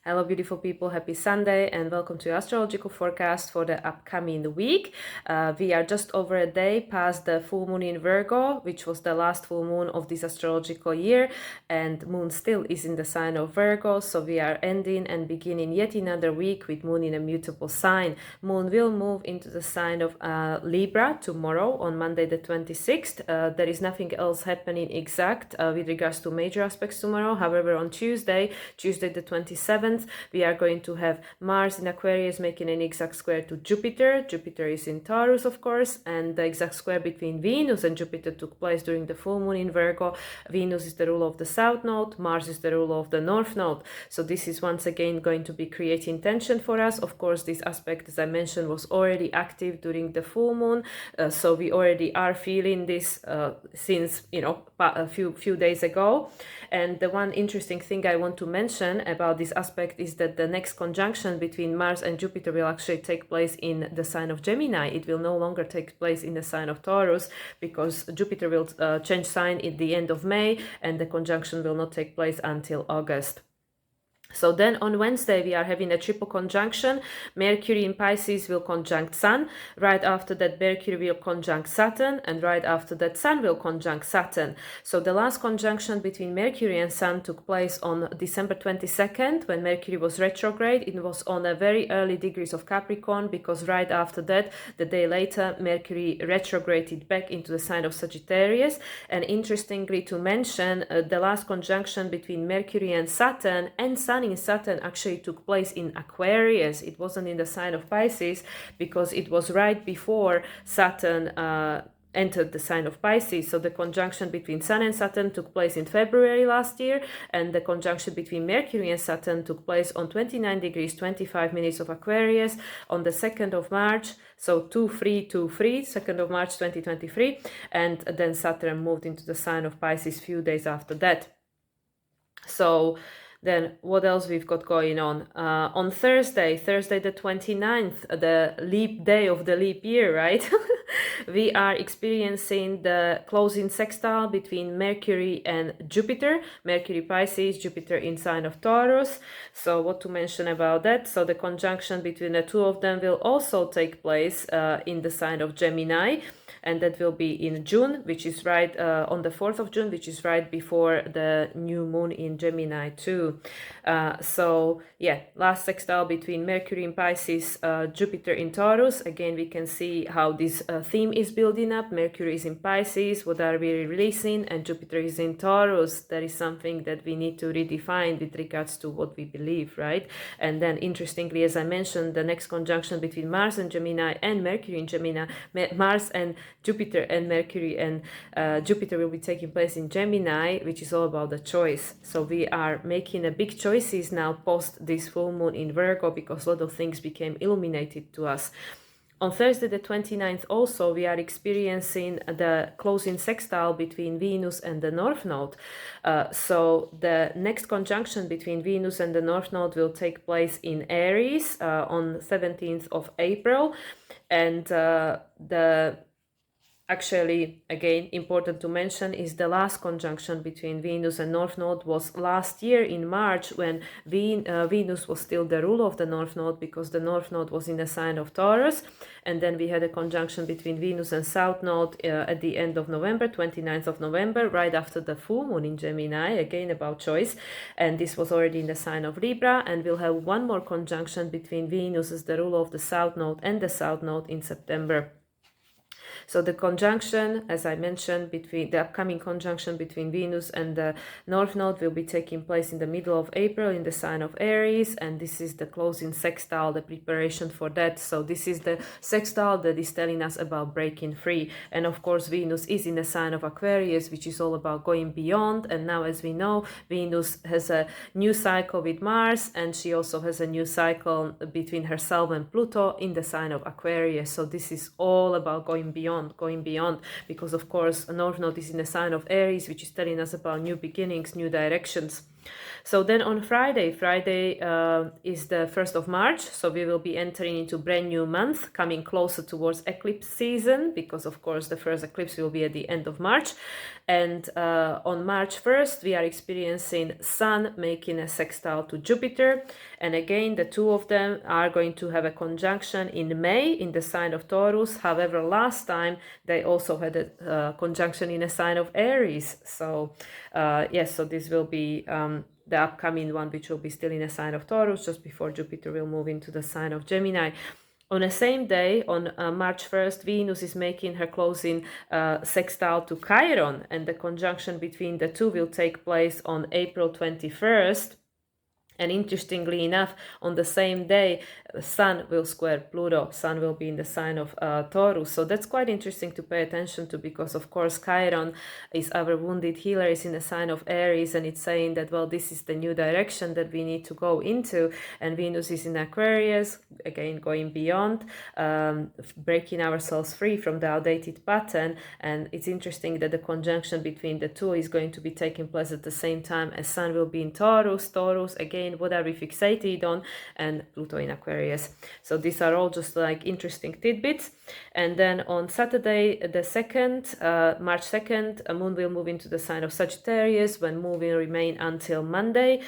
Hello, beautiful people. Happy Sunday and welcome to Astrological Forecast for the upcoming week. We are just over a day past the full moon in Virgo, which was the last full moon of this astrological year, and moon still is in the sign of Virgo, so we are ending and beginning yet another week with moon in a mutable sign. Moon will move into the sign of Libra tomorrow on Monday the 26th. There is nothing else happening exact with regards to major aspects tomorrow. However, on Tuesday the 27th, we are going to have Mars in Aquarius making an exact square to Jupiter. Jupiter is in Taurus, of course, and the exact square between Venus and Jupiter took place during the full moon in Virgo. Venus is the ruler of the south node, Mars is the ruler of the north node. So this is once again going to be creating tension for us. Of course, this aspect, as I mentioned, was already active during the full moon, so we already are feeling this since a few days ago. And the one interesting thing I want to mention about this aspect is that the next conjunction between Mars and Jupiter will actually take place in the sign of Gemini. It will no longer take place in the sign of Taurus, because Jupiter will change sign at the end of May, and the conjunction will not take place until August. So then on Wednesday, we are having a triple conjunction. Mercury in Pisces will conjunct Sun. Right after that, Mercury will conjunct Saturn. And right after that, Sun will conjunct Saturn. So the last conjunction between Mercury and Sun took place on December 22nd, when Mercury was retrograde. It was on a very early degrees of Capricorn, because right after that, the day later, Mercury retrograded back into the sign of Sagittarius. And interestingly to mention, the last conjunction between Mercury and Sun in Saturn actually took place in Aquarius. It wasn't in the sign of Pisces, because it was right before Saturn entered the sign of Pisces. So the conjunction between Sun and Saturn took place in February last year, and the conjunction between Mercury and Saturn took place on 29 degrees 25 minutes of Aquarius on the 2nd of March, so 2-3-2-3, 2nd of March 2023, and then Saturn moved into the sign of Pisces few days after that. So then what else we've got going on Thursday the 29th, the leap day of the leap year, right? We are experiencing the closing sextile between Mercury and Jupiter. Mercury Pisces, Jupiter in sign of Taurus. So what to mention about that? So the conjunction between the two of them will also take place in the sign of Gemini, and that will be in June, which is right on the 4th of June, which is right before the new moon in Gemini too. So yeah, last sextile between Mercury in Pisces, Jupiter in Taurus. Again, we can see how this theme is building up. Mercury is in Pisces, what are we releasing, and Jupiter is in Taurus. That is something that we need to redefine with regards to what we believe, right? And then interestingly, as I mentioned, the next conjunction between Mars and Gemini and Mercury in Gemini, Mars and Jupiter and Mercury and Jupiter will be taking place in Gemini, which is all about the choice. So we are making a big choices now post this full moon in Virgo, because a lot of things became illuminated to us. On Thursday the 29th also, we are experiencing the closing sextile between Venus and the North Node. So the next conjunction between Venus and the North Node will take place in Aries on 17th of April. And actually, again, important to mention is the last conjunction between Venus and North Node was last year in March, when Venus was still the ruler of the North Node, because the North Node was in the sign of Taurus. And then we had a conjunction between Venus and South Node at the end of November, 29th of November, right after the full moon in Gemini, again about choice. And this was already in the sign of Libra, and we'll have one more conjunction between Venus as the ruler of the South Node and the South Node in September. So the conjunction, as I mentioned, between the upcoming conjunction between Venus and the North Node will be taking place in the middle of April in the sign of Aries, and this is the closing sextile, the preparation for that. So this is the sextile that is telling us about breaking free. And of course, Venus is in the sign of Aquarius, which is all about going beyond. And now, as we know, Venus has a new cycle with Mars, and she also has a new cycle between herself and Pluto in the sign of Aquarius. So this is all about going beyond, because of course North Node is in the sign of Aries, which is telling us about new beginnings, new directions. So then on Friday is the 1st of March, so we will be entering into brand new month, coming closer towards eclipse season, because of course the first eclipse will be at the end of March. And on March 1st, we are experiencing Sun making a sextile to Jupiter. And again, the two of them are going to have a conjunction in May in the sign of Taurus. However, last time they also had a conjunction in a sign of Aries. So yes, so this will be the upcoming one, which will be still in a sign of Taurus, just before Jupiter will move into the sign of Gemini. On the same day, on March 1st, Venus is making her closing sextile to Chiron, and the conjunction between the two will take place on April 21st. And interestingly enough, on the same day, Sun will square Pluto. Sun will be in the sign of Taurus. So that's quite interesting to pay attention to, because of course Chiron is our wounded healer, is in the sign of Aries, and it's saying that, well, this is the new direction that we need to go into. And Venus is in Aquarius, again going beyond, breaking ourselves free from the outdated pattern. And it's interesting that the conjunction between the two is going to be taking place at the same time as Sun will be in Taurus. Taurus, again, what are we fixated on, and Pluto in Aquarius. So these are all just like interesting tidbits. And then on Saturday, the 2nd, March 2nd, Moon will move into the sign of Sagittarius, when Moon will remain until Monday.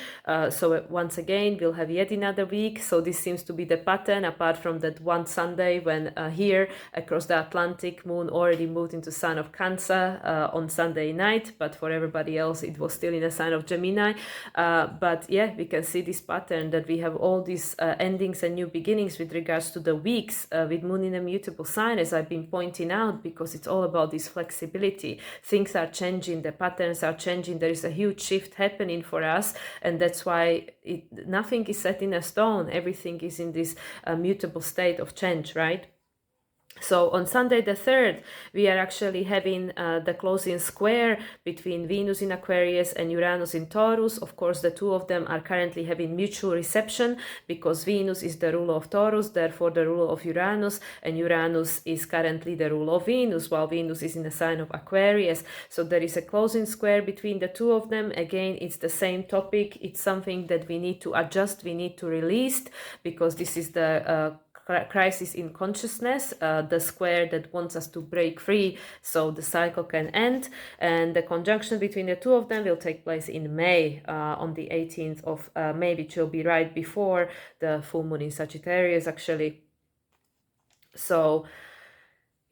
So once again, we'll have yet another week. So this seems to be the pattern, apart from that one Sunday when here across the Atlantic, Moon already moved into sign of Cancer on Sunday night. But for everybody else, it was still in a sign of Gemini. But yeah, we can see this pattern that we have all these endings and new beginnings with regards to the weeks with Moon in a mutable sign, as I've been pointing out, because it's all about this flexibility. Things are changing, the patterns are changing, there is a huge shift happening for us, and that's why nothing is set in a stone. Everything is in this mutable state of change, right? So on Sunday the 3rd, we are actually having the closing square between Venus in Aquarius and Uranus in Taurus. Of course, the two of them are currently having mutual reception, because Venus is the ruler of Taurus, therefore the ruler of Uranus, and Uranus is currently the ruler of Venus, while Venus is in the sign of Aquarius. So there is a closing square between the two of them. Again, it's the same topic. It's something that we need to adjust, we need to release, because this is the crisis in consciousness, the square that wants us to break free so the cycle can end. And the conjunction between the two of them will take place in May, on the 18th of May, which will be right before the full moon in Sagittarius, actually. So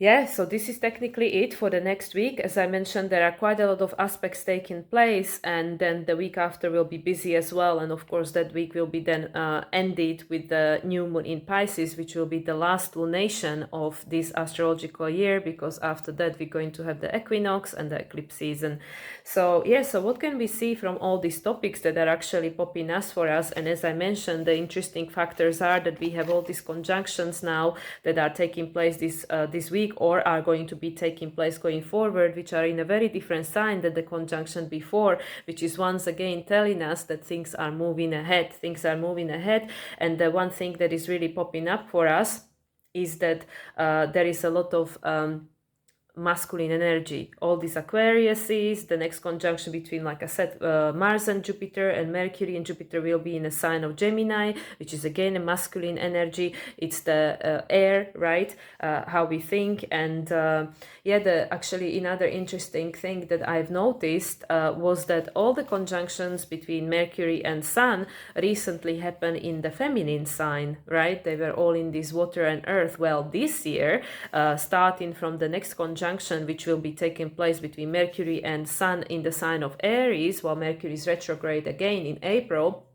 yeah, so this is technically it for the next week. As I mentioned, there are quite a lot of aspects taking place, and then the week after will be busy as well. And of course, that week will be then ended with the new moon in Pisces, which will be the last lunation of this astrological year, because after that, we're going to have the equinox and the eclipse season. So yeah, so what can we see from all these topics that are actually popping us for us? And as I mentioned, the interesting factors are that we have all these conjunctions now that are taking place this week, or are going to be taking place going forward, which are in a very different sign than the conjunction before, which is once again telling us that things are moving ahead. And the one thing that is really popping up for us is that there is a lot of masculine energy. All these Aquariuses, the next conjunction between, like I said, Mars and Jupiter, and Mercury and Jupiter will be in a sign of Gemini, which is again a masculine energy. It's the air, right? How we think. And actually another interesting thing that I've noticed was that all the conjunctions between Mercury and Sun recently happened in the feminine sign, right? They were all in this water and earth. Well, this year, starting from the next conjunction, which will be taking place between Mercury and Sun in the sign of Aries, while Mercury is retrograde again in April,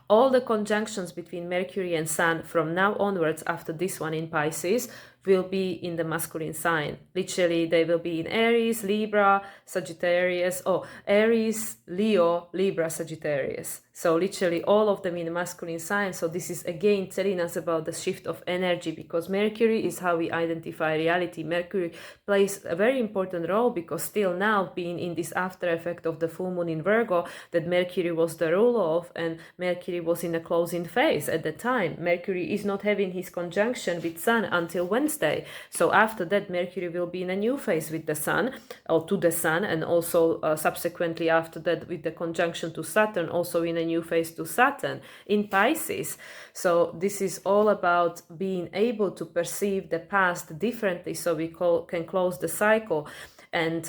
all the conjunctions between Mercury and Sun from now onwards, after this one in Pisces, will be in the masculine sign. Literally, they will be in Aries, Libra, Sagittarius, Aries, Leo, Libra, Sagittarius. So literally all of them in the masculine sign. So this is again telling us about the shift of energy, because Mercury is how we identify reality. Mercury plays a very important role, because still now being in this after effect of the full moon in Virgo that Mercury was the ruler of, and Mercury was in a closing phase at the time. Mercury is not having his conjunction with Sun until Wednesday. So after that, Mercury will be in a new phase with the Sun, or to the Sun, and also subsequently after that with the conjunction to Saturn, also in a new phase to Saturn in Pisces. So this is all about being able to perceive the past differently, so we can close the cycle. And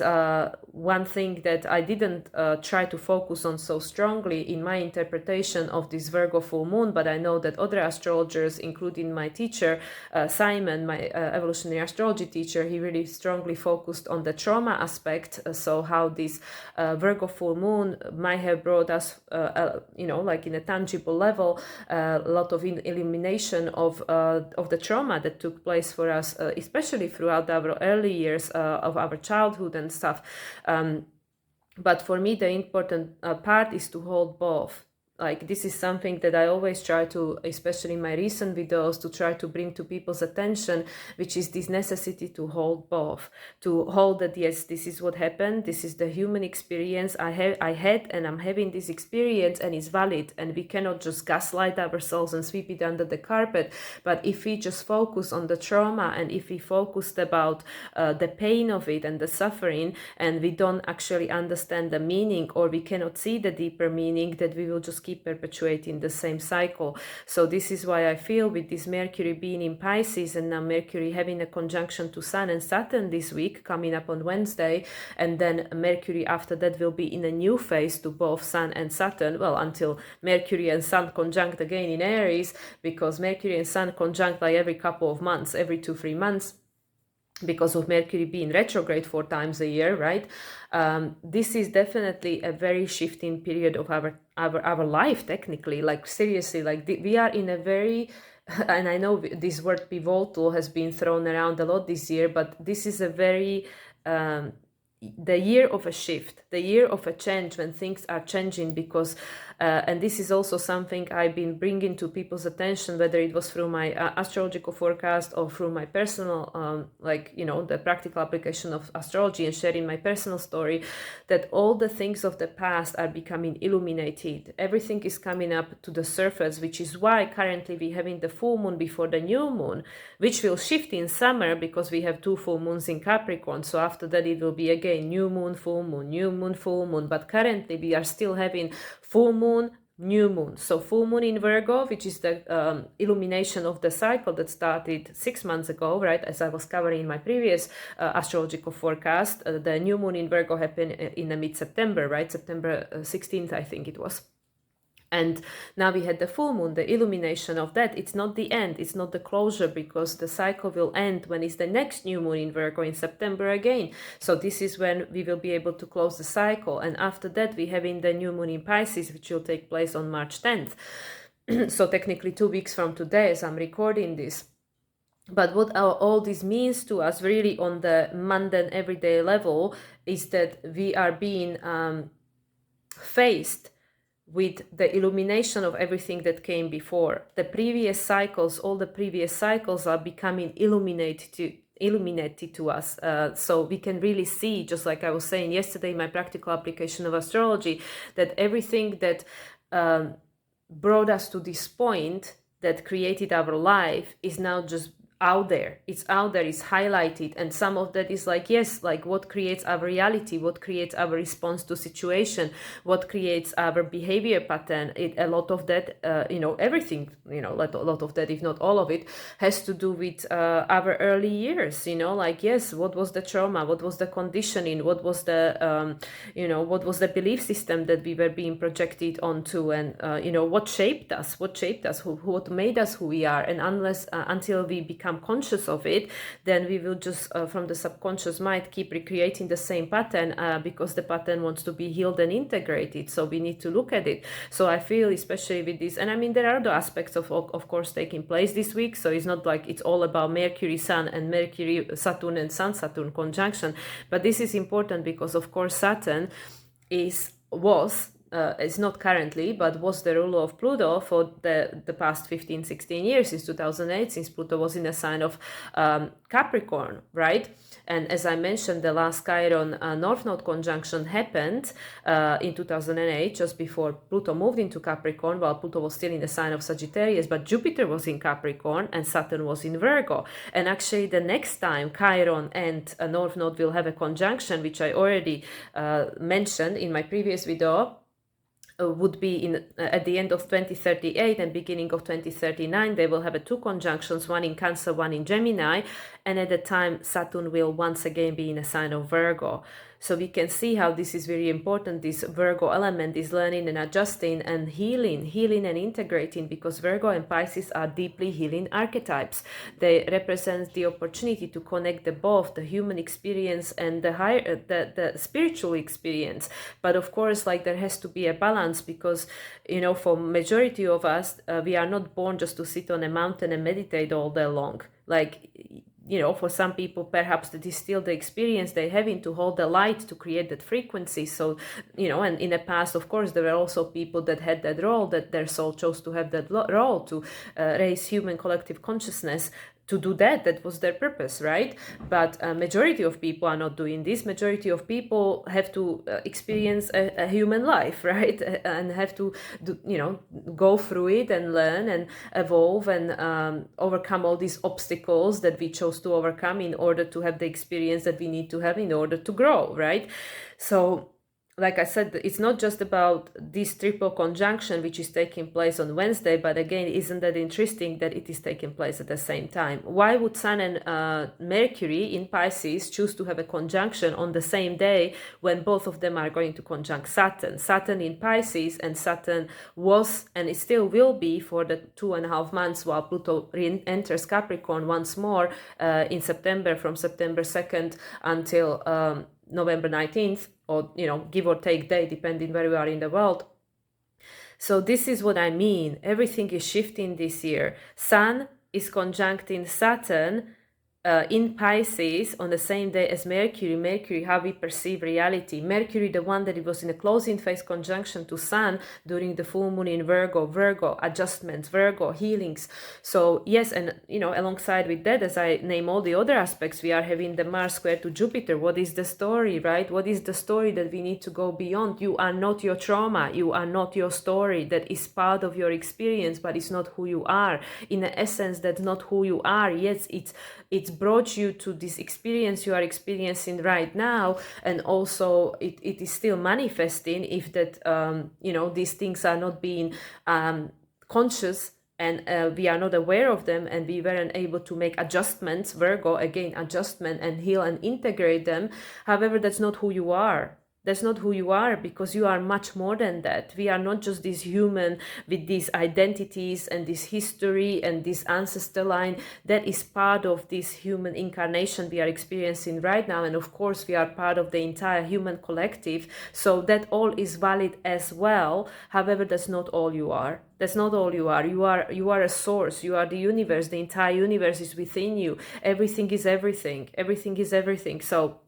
one thing that I didn't try to focus on so strongly in my interpretation of this Virgo full moon, but I know that other astrologers, including my teacher, Simon, my evolutionary astrology teacher, he really strongly focused on the trauma aspect. So how this Virgo full moon might have brought us, like in a tangible level, a lot of illumination of the trauma that took place for us, especially throughout our early years of our childhood and stuff. But for me, the important part is to hold both. Like, this is something that I always try to, especially in my recent videos, to try to bring to people's attention, which is this necessity to hold both. To hold that, yes, this is what happened, this is the human experience I had, and I'm having this experience, and it's valid, and we cannot just gaslight ourselves and sweep it under the carpet. But if we just focus on the trauma, and if we focused about the pain of it and the suffering, and we don't actually understand the meaning, or we cannot see the deeper meaning, that we will just keep perpetuating the same cycle. So this is why I feel with this Mercury being in Pisces, and now Mercury having a conjunction to Sun and Saturn this week coming up on Wednesday, and then Mercury after that will be in a new phase to both Sun and Saturn, well, until Mercury and Sun conjunct again in Aries, because Mercury and Sun conjunct like every couple of months, every 2-3 months, because of Mercury being retrograde 4 times a year, right? This is definitely a very shifting period of our life, technically. Like, seriously, like we are in a very, and I know this word pivotal has been thrown around a lot this year, but this is a very the year of a shift, the year of a change, when things are changing, because and this is also something I've been bringing to people's attention, whether it was through my astrological forecast or through my personal the practical application of astrology and sharing my personal story, that all the things of the past are becoming illuminated. Everything is coming up to the surface, which is why currently we're having the full moon before the new moon, which will shift in summer, because we have 2 full moons in Capricorn. So after that it will be again new moon, full moon, new moon, full moon. But currently we are still having full moon, new moon. So full moon in Virgo, which is the illumination of the cycle that started 6 months ago, right? As I was covering in my previous astrological forecast, the new moon in Virgo happened in the mid-September, right? September 16th, I think it was. And now we had the full moon, the illumination of that. It's not the end, it's not the closure, because the cycle will end when it's the next new moon in Virgo in September again. So this is when we will be able to close the cycle. And after that, we have in the new moon in Pisces, which will take place on March 10th. So technically 2 weeks from today, as I'm recording this. But what all this means to us really on the mundane everyday level is that we are being faced with the illumination of everything that came before. The previous cycles, all the previous cycles are becoming illuminated to us. So we can really see, just like I was saying yesterday in my practical application of astrology, that everything that brought us to this point, that created our life, is now just out there. It's out there, it's highlighted, and some of that is like, yes, like what creates our reality, what creates our response to situation, what creates our behavior pattern. A lot of that, everything, a lot of that, if not all of it, has to do with our early years. Like, yes, what was the trauma, what was the conditioning, what was the what was the belief system that we were being projected onto, and what shaped us, what made us who we are. And until we become conscious of it, then we will just from the subconscious mind keep recreating the same pattern, because the pattern wants to be healed and integrated. So we need to look at it. So I feel, especially with this, and I mean, there are other aspects of course taking place this week, so it's not like it's all about Mercury Sun and Mercury Saturn and Sun Saturn conjunction, but this is important because of course Saturn was is not currently, but was the ruler of Pluto for the past 15-16 years, since 2008, since Pluto was in a sign of Capricorn, right? And as I mentioned, the last Chiron North Node conjunction happened in 2008, just before Pluto moved into Capricorn, while Pluto was still in the sign of Sagittarius, but Jupiter was in Capricorn and Saturn was in Virgo. And actually, the next time Chiron and North Node will have a conjunction, which I already mentioned in my previous video, would be in at the end of 2038 and beginning of 2039. They will have two conjunctions, one in Cancer, one in Gemini, and at the time Saturn will once again be in a sign of Virgo. So we can see how this is very important. This Virgo element is learning and adjusting and healing and integrating, because Virgo and Pisces are deeply healing archetypes. They represent the opportunity to connect both the human experience and the spiritual experience. But of course, like, there has to be a balance, because, you know, for majority of us, we are not born just to sit on a mountain and meditate all day long. Like, you know, for some people, perhaps that is still the experience they having to hold the light to create that frequency. So, you know, and in the past, of course, there were also people that had that role, that their soul chose to have that role to raise human collective consciousness. To do that was their purpose, right? But majority of people are not doing this. Majority of people have to experience a human life, right? And have to go through it and learn and evolve and overcome all these obstacles that we chose to overcome in order to have the experience that we need to have in order to grow, right? So, like I said, it's not just about this triple conjunction which is taking place on Wednesday, but again, isn't that interesting that it is taking place at the same time? Why would Sun and Mercury in Pisces choose to have a conjunction on the same day when both of them are going to conjunct Saturn? Saturn in Pisces, and Saturn was, and it still will be for the 2.5 months while Pluto enters Capricorn once more in September, from September 2nd until November 19th, or, you know, give or take day, depending where we are in the world. So this is what I mean. Everything is shifting this year. Sun is conjuncting Saturn in Pisces on the same day as Mercury. Mercury, how we perceive reality. Mercury, the one that it was in a closing phase conjunction to Sun during the full moon in Virgo. Virgo adjustments, Virgo healings. So yes, and you know, alongside with that, as I name all the other aspects, we are having the Mars square to Jupiter. What is the story, right? What is the story that we need to go beyond? You are not your trauma. You are not your story. That is part of your experience, but it's not who you are. In essence, that's not who you are. Yes, it's brought you to this experience you are experiencing right now, and also it is still manifesting if that these things are not being conscious, and we are not aware of them, and we weren't able to make adjustments. Virgo, again, adjustment and heal and integrate them. However, that's not who you are. That's not who you are, because you are much more than that. We are not just this human with these identities and this history and this ancestor line. That is part of this human incarnation we are experiencing right now. And of course, we are part of the entire human collective. So that all is valid as well. However, that's not all you are. That's not all you are. You are a source. You are the universe. The entire universe is within you. Everything is everything. Everything is everything. So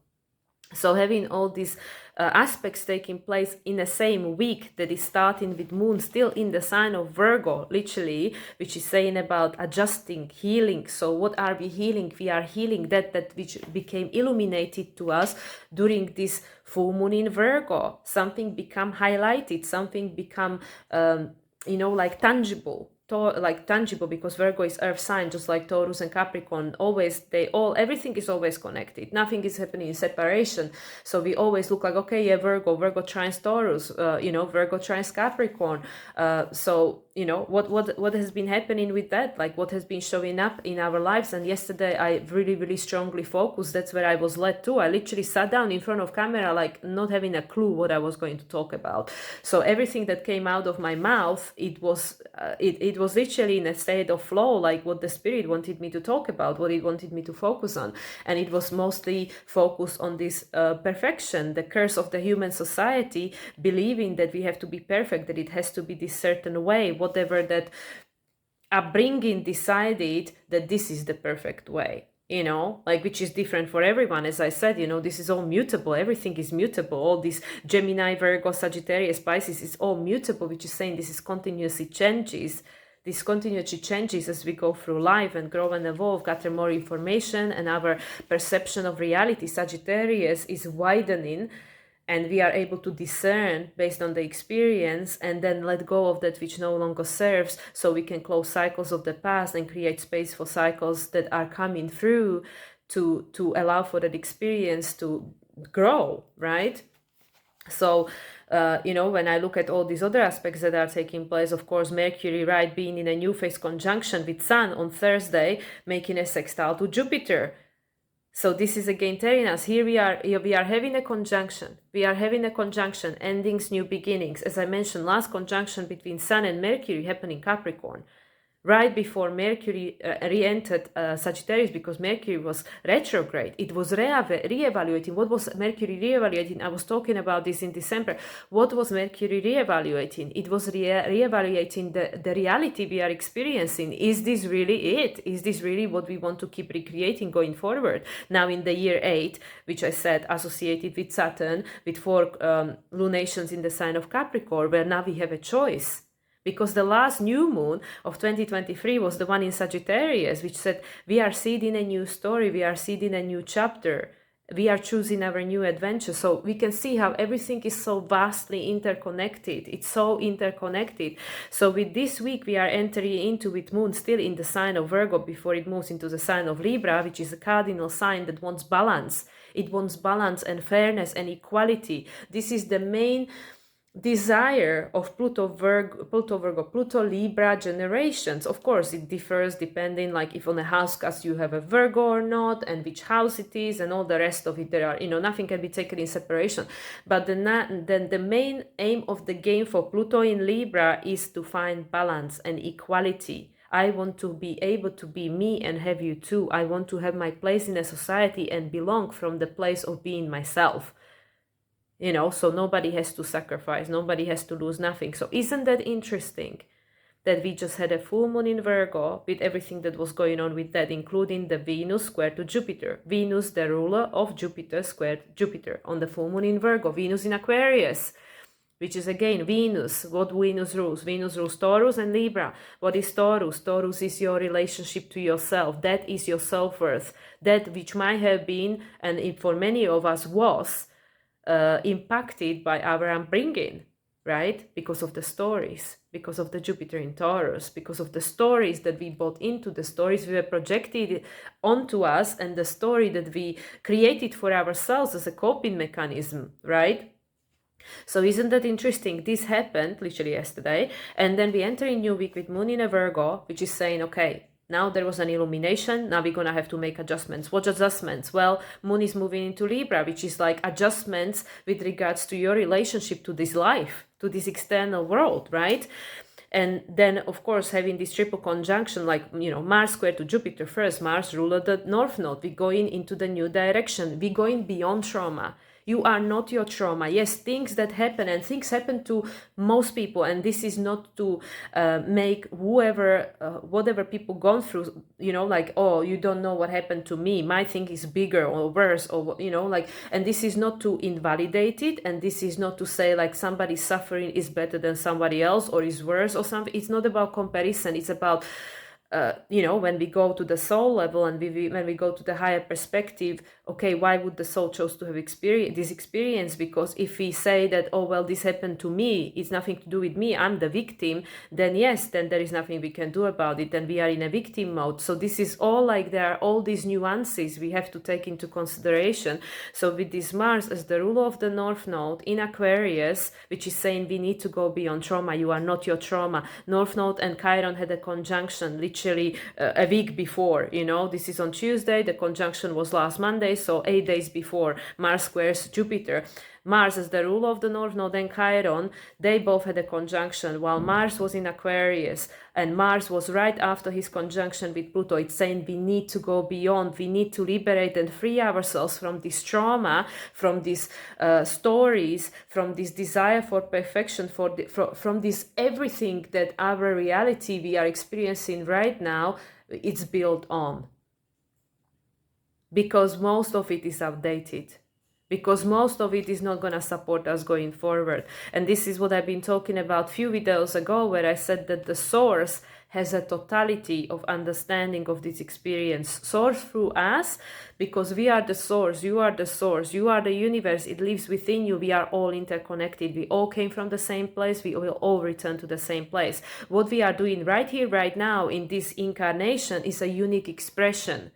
having all these aspects taking place in the same week that is starting with Moon still in the sign of Virgo, literally, which is saying about adjusting, healing. So what are we healing? We are healing that which became illuminated to us during this full moon in Virgo. Something become highlighted, something become tangible. Tangible, because Virgo is earth sign, just like Taurus and Capricorn. Everything is always connected. Nothing is happening in separation. So we always look like, okay, yeah, Virgo trines Taurus, Virgo trines Capricorn. What has been happening with that? Like, what has been showing up in our lives? And yesterday I really, really strongly focused. That's where I was led to. I literally sat down in front of camera, like not having a clue what I was going to talk about. So everything that came out of my mouth, it was literally in a state of flow, like what the spirit wanted me to talk about, what it wanted me to focus on. And it was mostly focused on this perfection, the curse of the human society, believing that we have to be perfect, that it has to be this certain way, whatever that upbringing decided that this is the perfect way. you know, like, which is different for everyone. As I said, you know, this is all mutable. Everything is mutable. All this Gemini, Virgo, Sagittarius, Pisces is all mutable, which is saying this is continuously changes. This continuously changes as we go through life and grow and evolve, gather more information, and our perception of reality, Sagittarius, is widening, and we are able to discern based on the experience and then let go of that which no longer serves, so we can close cycles of the past and create space for cycles that are coming through to allow for that experience to grow, right? So, you know, when I look at all these other aspects that are taking place, of course, Mercury, right, being in a new phase conjunction with Sun on Thursday, making a sextile to Jupiter. So this is again telling us here we are having a conjunction. We are having a conjunction, endings, new beginnings. As I mentioned, last conjunction between Sun and Mercury happened in Capricorn, right before Mercury re-entered Sagittarius, because Mercury was retrograde. It was re-evaluating. What was Mercury re-evaluating? I was talking about this in December. What was Mercury re-evaluating? It was re-evaluating the reality we are experiencing. Is this really it? Is this really what we want to keep recreating going forward? Now in the year 8, which I said associated with Saturn, with 4 lunations in the sign of Capricorn, where now we have a choice. Because the last new moon of 2023 was the one in Sagittarius, which said we are seeding a new story, we are seeding a new chapter, we are choosing our new adventure. So we can see how everything is so vastly interconnected. It's so interconnected. So with this week, we are entering into, with moon still in the sign of Virgo before it moves into the sign of Libra, which is a cardinal sign that wants balance. It wants balance and fairness and equality. This is the main desire of Pluto Libra generations. Of course, it differs depending, like if on a house cast you have a Virgo or not, and which house it is, and all the rest of it. There are, you know, nothing can be taken in separation. But then the main aim of the game for Pluto in Libra is to find balance and equality. I want to be able to be me and have you too. I want to have my place in a society and belong from the place of being myself. You know, so nobody has to sacrifice, nobody has to lose nothing. So isn't that interesting that we just had a full moon in Virgo with everything that was going on with that, including the Venus square to Jupiter. Venus, the ruler of Jupiter, squared Jupiter on the full moon in Virgo. Venus in Aquarius, which is again Venus. What Venus rules? Venus rules Taurus and Libra. What is Taurus? Taurus is your relationship to yourself. That is your self-worth. That which might have been, and for many of us was, impacted by our upbringing, right? Because of the stories, because of the Jupiter in Taurus, because of the stories that we bought into, the stories we were projected onto us, and the story that we created for ourselves as a coping mechanism, right? So isn't that interesting? This happened literally yesterday, and then we enter a new week with moon in a Virgo, which is saying, okay, now there was an illumination, now we're gonna have to make adjustments. What adjustments? Well, moon is moving into Libra, which is like adjustments with regards to your relationship to this life, to this external world, right? And then, of course, having this triple conjunction, like, you know, Mars square to Jupiter first, Mars ruler the North Node, we're going into the new direction, we're going beyond trauma. You are not your trauma. Yes, things that happen, and things happen to most people, and this is not to make whatever people gone through, you know, like, oh, you don't know what happened to me, my thing is bigger or worse, or, you know, like, and this is not to invalidate it, and this is not to say like somebody's suffering is better than somebody else or is worse or something. It's not about comparison. It's about you know, when we go to the soul level and when we go to the higher perspective, okay, why would the soul chose to have this experience? Because if we say that, oh, well, this happened to me, it's nothing to do with me, I'm the victim, then yes, then there is nothing we can do about it, then we are in a victim mode. So this is all like, there are all these nuances we have to take into consideration. So with this Mars as the ruler of the North Node in Aquarius, which is saying we need to go beyond trauma, you are not your trauma. North Node and Chiron had a conjunction literally a week before, you know, this is on Tuesday, the conjunction was last Monday, so 8 days before. Mars squares Jupiter. Mars as the ruler of the North Node and Chiron, they both had a conjunction while Mars was in Aquarius, and Mars was right after his conjunction with Pluto. It's saying we need to go beyond, we need to liberate and free ourselves from this trauma, from these stories, from this desire for perfection, from this everything that our reality we are experiencing right now, it's built on. because most of it is outdated, because most of it is not going to support us going forward. And this is what I've been talking about a few videos ago, where I said that the source has a totality of understanding of this experience, source through us, because we are the source, you are the source, you are the universe, it lives within you, we are all interconnected, we all came from the same place, we will all return to the same place. What we are doing right here, right now, in this incarnation is a unique expression.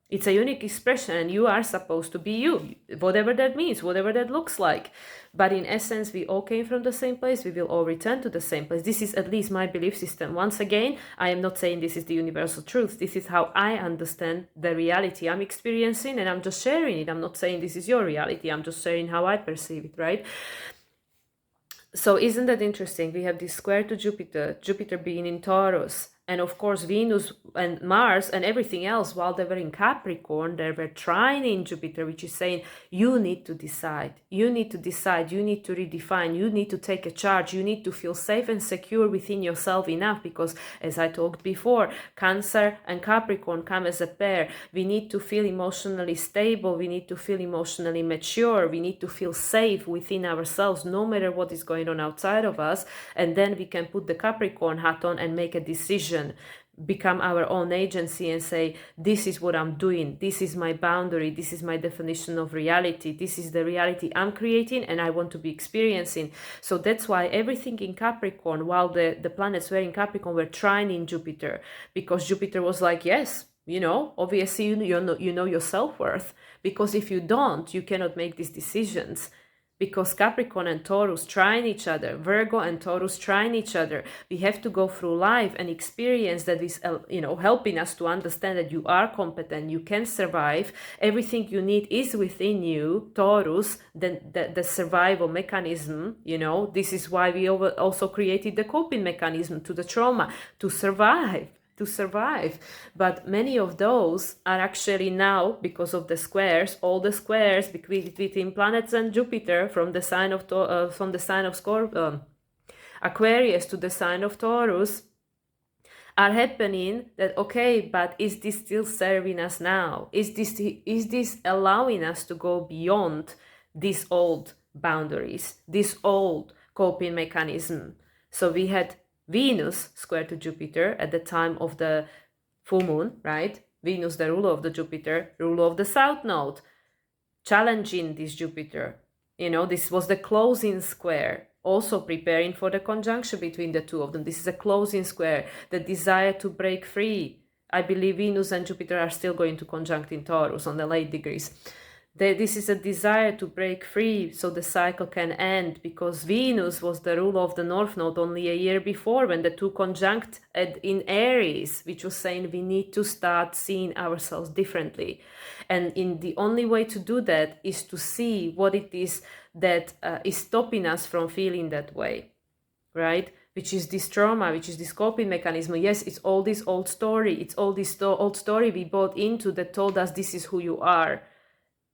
It's a unique expression, and you are supposed to be you, whatever that means, whatever that looks like. But in essence, we all came from the same place. We will all return to the same place. This is at least my belief system. Once again, I am not saying this is the universal truth. This is how I understand the reality I'm experiencing, and I'm just sharing it. I'm not saying this is your reality. I'm just sharing how I perceive it, right? So isn't that interesting? We have this square to Jupiter, Jupiter being in Taurus, and of course Venus and Mars and everything else, while they were in Capricorn, they were trining Jupiter, which is saying you need to decide, you need to decide, you need to redefine, you need to take a charge, you need to feel safe and secure within yourself enough, because as I talked before, Cancer and Capricorn come as a pair. We need to feel emotionally stable, we need to feel emotionally mature, we need to feel safe within ourselves no matter what is going on outside of us, and then we can put the Capricorn hat on and make a decision, become our own agency and say, this is what I'm doing, this is my boundary, this is my definition of reality, this is the reality I'm creating and I want to be experiencing. So that's why everything in Capricorn, while the planets were in Capricorn, were trining Jupiter, because Jupiter was like, yes, obviously you know your self-worth, because if you don't, you cannot make these decisions. Because Capricorn and Taurus trine each other, Virgo and Taurus trine each other. We have to go through life and experience that is, helping us to understand that you are competent, you can survive. Everything you need is within you, Taurus, the survival mechanism, This is why we also created the coping mechanism to the trauma, to survive. But many of those are actually now, because of the squares, all the squares between planets and Jupiter, from the sign of Aquarius to the sign of Taurus, are happening. That okay, but is this still serving us now? Is this allowing us to go beyond these old boundaries, this old coping mechanism? So we had Venus square to Jupiter at the time of the full moon, right? Venus, the ruler of the Jupiter, ruler of the south node, challenging this Jupiter. This was the closing square, also preparing for the conjunction between the two of them. This is a closing square, the desire to break free. I believe Venus and Jupiter are still going to conjunct in Taurus on the late degrees. This is a desire to break free so the cycle can end, because Venus was the ruler of the North Node only a year before, when the two conjunct in Aries, which was saying we need to start seeing ourselves differently. And the only way to do that is to see what it is that is stopping us from feeling that way, right? Which is this trauma, which is this coping mechanism. Yes, it's all this old story. It's all this old story we bought into that told us this is who you are.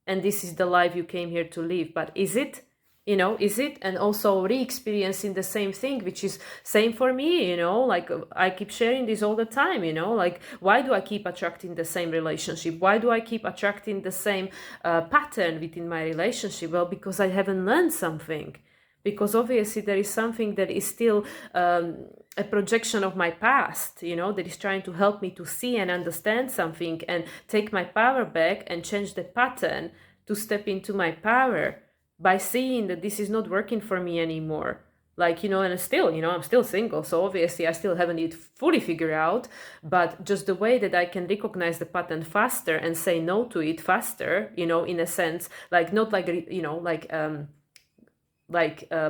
And this is the life you came here to live. But is it? Is it? And also re-experiencing the same thing, which is same for me, like I keep sharing this all the time, like why do I keep attracting the same relationship? Why do I keep attracting the same pattern within my relationship? Well, because I haven't learned something. Because obviously there is something that is still a projection of my past, that is trying to help me to see and understand something and take my power back and change the pattern to step into my power by seeing that this is not working for me anymore. And still, I'm still single, so obviously I still haven't it fully figured out, but just the way that I can recognize the pattern faster and say no to it faster, in a sense, not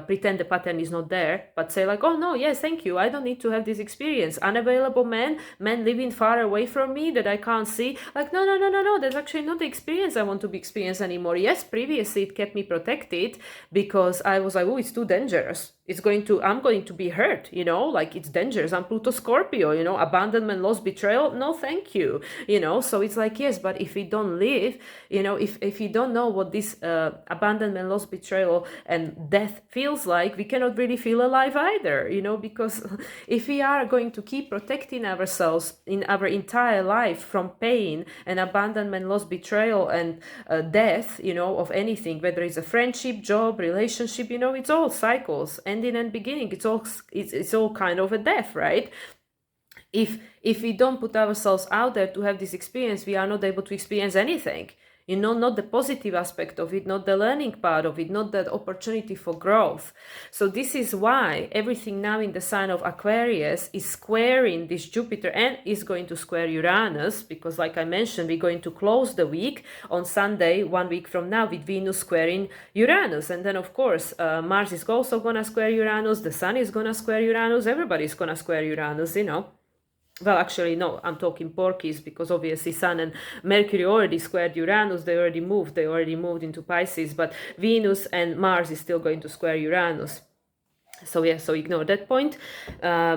pretend the pattern is not there, but say oh no, yes, thank you, I don't need to have this experience. Unavailable men living far away from me that I can't see, no, that's actually not the experience I want to be experienced anymore. Yes, previously it kept me protected because I was oh, it's too dangerous, I'm going to be hurt, like it's dangerous. I'm Pluto Scorpio, abandonment, loss, betrayal. No, thank you, So it's like, yes, but if we don't live, if we don't know what this abandonment, loss, betrayal, and death feels like, we cannot really feel alive either, because if we are going to keep protecting ourselves in our entire life from pain and abandonment, loss, betrayal, and death, of anything, whether it's a friendship, job, relationship, it's all cycles, ending and beginning. It's all kind of a death, right? If we don't put ourselves out there to have this experience, we are not able to experience anything. Not the positive aspect of it, not the learning part of it, not the opportunity for growth. So this is why everything now in the sign of Aquarius is squaring this Jupiter and is going to square Uranus, because like I mentioned, we're going to close the week on Sunday, 1 week from now, with Venus squaring Uranus. And then, of course, Mars is also going to square Uranus, the Sun is going to square Uranus, everybody's going to square Uranus, Well, actually, no, I'm talking Porkies, because obviously Sun and Mercury already squared Uranus. They already moved into Pisces, but Venus and Mars is still going to square Uranus. So yeah, so ignore that point,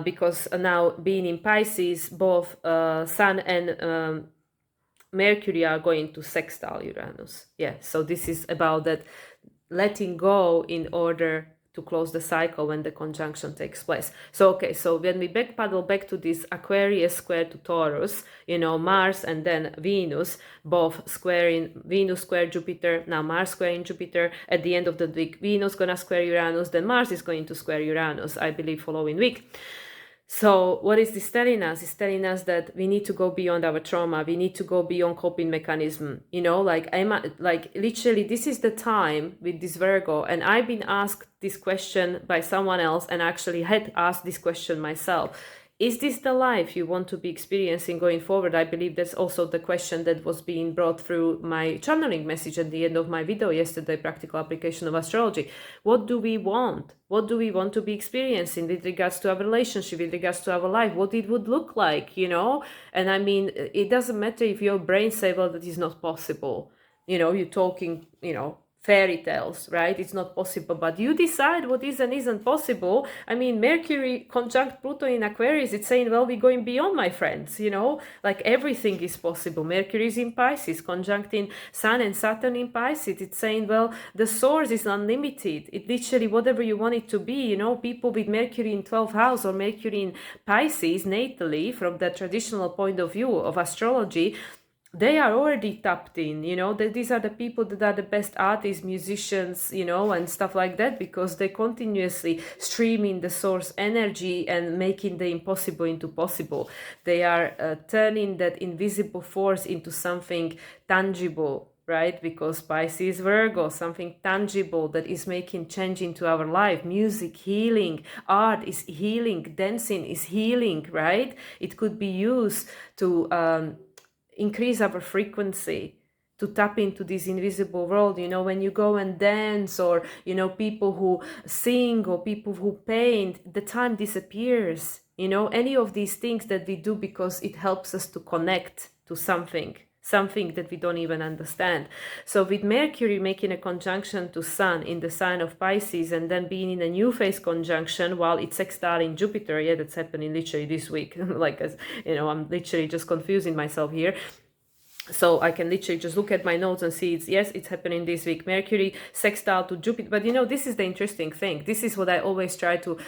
because now being in Pisces, both Sun and Mercury are going to sextile Uranus. Yeah, so this is about that letting go in order to close the cycle when the conjunction takes place. So okay, so when we paddle back to this Aquarius square to Taurus, Mars and then Venus, both squaring, Venus square Jupiter, now Mars squaring Jupiter. At the end of the week, Venus gonna square Uranus, then Mars is going to square Uranus, I believe, following week. So what is this telling us? It's telling us that we need to go beyond our trauma. We need to go beyond coping mechanism. Like literally, this is the time with this Virgo. And I've been asked this question by someone else, and actually had asked this question myself. Is this the life you want to be experiencing going forward? I believe that's also the question that was being brought through my channeling message at the end of my video yesterday, Practical Application of Astrology. What do we want? What do we want to be experiencing with regards to our relationship, with regards to our life, what it would look like, And I mean, it doesn't matter if your brain says, well, that is not possible. You're talking, fairy tales, right? It's not possible, but you decide what is and isn't possible. I mean, Mercury conjunct Pluto in Aquarius, it's saying, well, we're going beyond, my friends, like everything is possible. Mercury is in Pisces, conjuncting Sun and Saturn in Pisces. It's saying, well, the source is unlimited. It literally, whatever you want it to be, people with Mercury in 12th house or Mercury in Pisces natally, from the traditional point of view of astrology, they are already tapped in, these are the people that are the best artists, musicians, and stuff like that, because they continuously streaming the source energy and making the impossible into possible. They are turning that invisible force into something tangible, right? Because Pisces, Virgo, something tangible that is making change into our life. Music, healing, art is healing, dancing is healing, right? It could be used to increase our frequency, to tap into this invisible world. When you go and dance, or people who sing, or people who paint, the time disappears. Any of these things that we do because it helps us to connect to something that we don't even understand. So with Mercury making a conjunction to Sun in the sign of Pisces, and then being in a new phase conjunction while it's sextiling Jupiter, yeah, that's happening literally this week. I'm literally just confusing myself here. So I can literally just look at my notes and see it's happening this week. Mercury sextile to Jupiter. But this is the interesting thing. This is what I always try to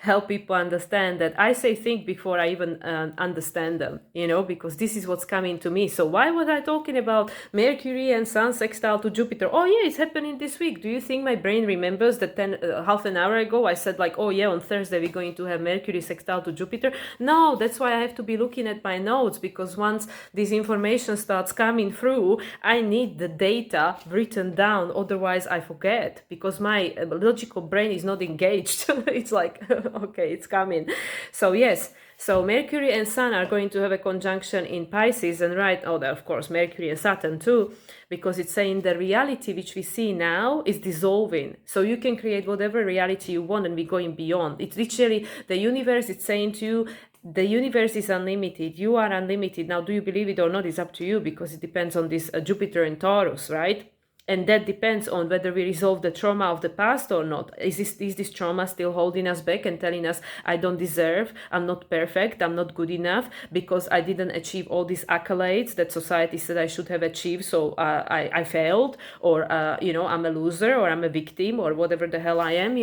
help people understand, that I say think before I even understand them, because this is what's coming to me. So why was I talking about Mercury and Sun sextile to Jupiter? Oh yeah, it's happening this week. Do you think my brain remembers that half an hour ago I said like, oh yeah, on Thursday we're going to have Mercury sextile to Jupiter? No, that's why I have to be looking at my notes, because once this information starts coming through, I need the data written down, otherwise I forget, because my logical brain is not engaged. It's like, okay, it's coming. So yes, so Mercury and Sun are going to have a conjunction in Pisces, and of course Mercury and Saturn too, because it's saying the reality which we see now is dissolving. So you can create whatever reality you want, and we're going beyond. It's literally the universe. It's saying to you, the universe is unlimited. You are unlimited. Now, do you believe it or not? It's up to you, because it depends on this Jupiter and Taurus, right? And that depends on whether we resolve the trauma of the past or not. Is this trauma still holding us back and telling us, I don't deserve, I'm not perfect, I'm not good enough because I didn't achieve all these accolades that society said I should have achieved, so I failed, or I'm a loser, or I'm a victim, or whatever the hell I am,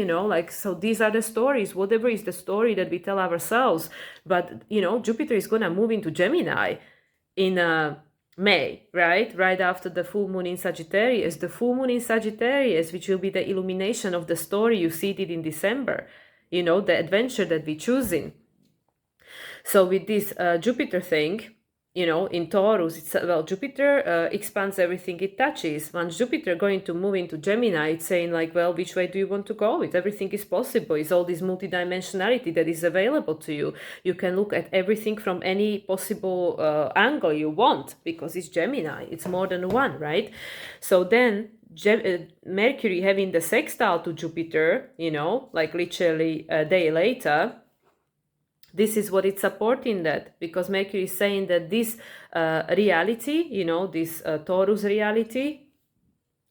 so these are the stories, whatever is the story that we tell ourselves. But Jupiter is gonna move into Gemini in May, right after the full moon in Sagittarius. The full moon in Sagittarius, which will be the illumination of the story you seeded in December, the adventure that we choose in. So with this Jupiter thing, in Taurus, Jupiter expands everything it touches. Once Jupiter going to move into Gemini, it's saying like, well, which way do you want to go? Everything is possible. It's all this multidimensionality that is available to you. You can look at everything from any possible angle you want, because it's Gemini. It's more than one, right? So then Mercury having the sextile to Jupiter, like literally a day later, this is what it's supporting, that because Mercury is saying that this reality, this Taurus reality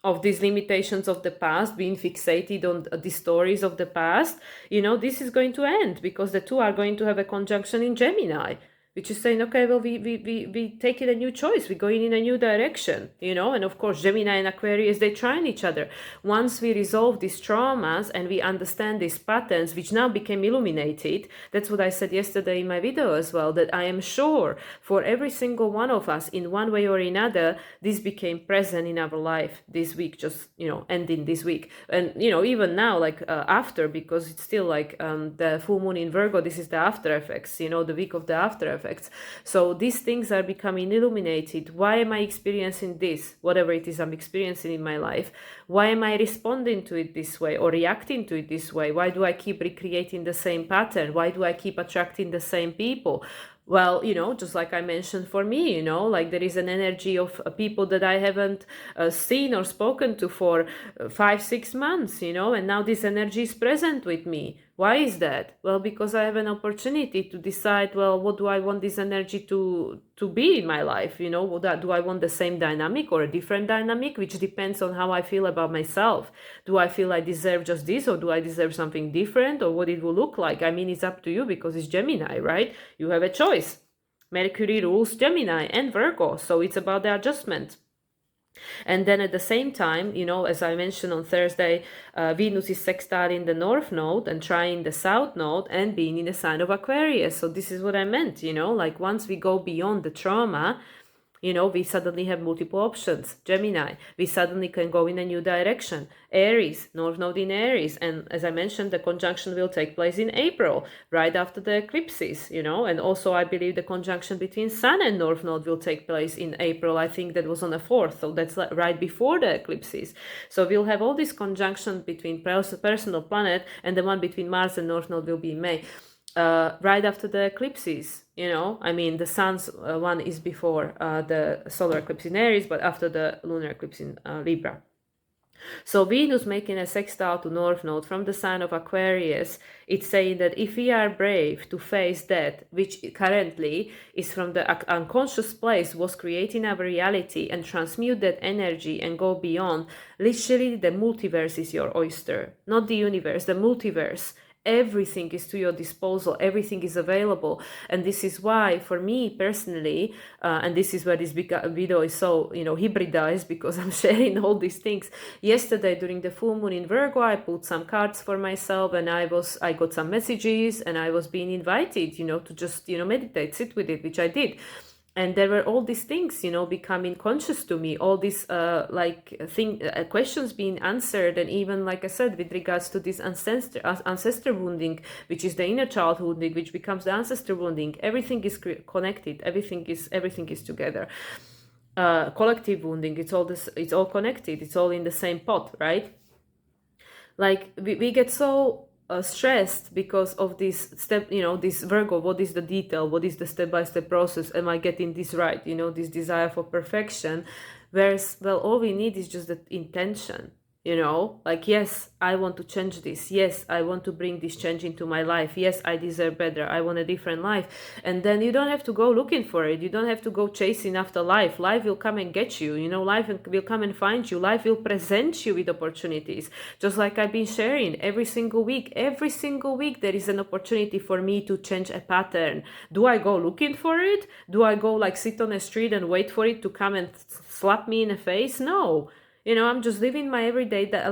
of these limitations of the past, being fixated on the stories of the past, this is going to end, because the two are going to have a conjunction in Gemini, which is saying, okay, well, we take it a new choice. We're going in a new direction, and of course, Gemini and Aquarius, they try each other. Once we resolve these traumas and we understand these patterns, which now became illuminated, that's what I said yesterday in my video as well, that I am sure for every single one of us, in one way or another, this became present in our life this week, just, ending this week. And, even now, like after, because it's still like the full moon in Virgo, this is the after effects, the week of the after effects. So these things are becoming illuminated. Why am I experiencing this? Whatever it is I'm experiencing in my life. Why am I responding to it this way or reacting to it this way? Why do I keep recreating the same pattern? Why do I keep attracting the same people? Well, just like I mentioned for me, like there is an energy of people that I haven't seen or spoken to for 5-6 months, and now this energy is present with me. Why is that? Well, because I have an opportunity to decide, well, what do I want this energy to be in my life? Do I want the same dynamic or a different dynamic, which depends on how I feel about myself. Do I feel I deserve just this, or do I deserve something different, or what it will look like? I mean, it's up to you, because it's Gemini, right? You have a choice. Mercury rules Gemini and Virgo, so it's about the adjustment. And then at the same time, as I mentioned on Thursday, Venus is sextile in the North Node and trying the South Node and being in the sign of Aquarius. So this is what I meant, like once we go beyond the trauma, we suddenly have multiple options. Gemini, we suddenly can go in a new direction. Aries, North Node in Aries. And as I mentioned, the conjunction will take place in April, right after the eclipses, And also I believe the conjunction between Sun and North Node will take place in April. I think that was on the 4th. So that's right before the eclipses. So we'll have all this conjunction between personal planet, and the one between Mars and North Node will be in May. Right after the eclipses, the sun's one is before the solar eclipse in Aries, but after the lunar eclipse in Libra. So Venus making a sextile to North Node from the sign of Aquarius, it's saying that if we are brave to face that, which currently is from the unconscious place, was creating our reality, and transmute that energy and go beyond, literally the multiverse is your oyster, not the universe, the multiverse. Everything is to your disposal, everything is available. And this is why, for me personally, and this is where this video is so, hybridized, because I'm sharing all these things. Yesterday, during the full moon in Virgo, I pulled some cards for myself, and I got some messages, and I was being invited, to just, meditate, sit with it, which I did. And there were all these things, becoming conscious to me, all these questions being answered. And even, like I said, with regards to this ancestor wounding, which is the inner child wounding, which becomes the ancestor wounding, everything is connected. Everything is together. Collective wounding, it's all connected. It's all in the same pot, right? Like we get so stressed because of this step, this Virgo, what is the detail, what is the step-by-step process, am I getting this right, this desire for perfection, whereas, well, all we need is just the intention, You know, like, yes, I want to change this. Yes, I want to bring this change into my life. Yes, I deserve better. I want a different life. And then you don't have to go looking for it. You don't have to go chasing after life. Life will come and get you. You know, life will come and find you. Life will present you with opportunities. Just like I've been sharing every single week. Every single week there is an opportunity for me to change a pattern. Do I go looking for it? Do I go like sit on a street and wait for it to come and slap me in the face? No. You know, I'm just living my everyday day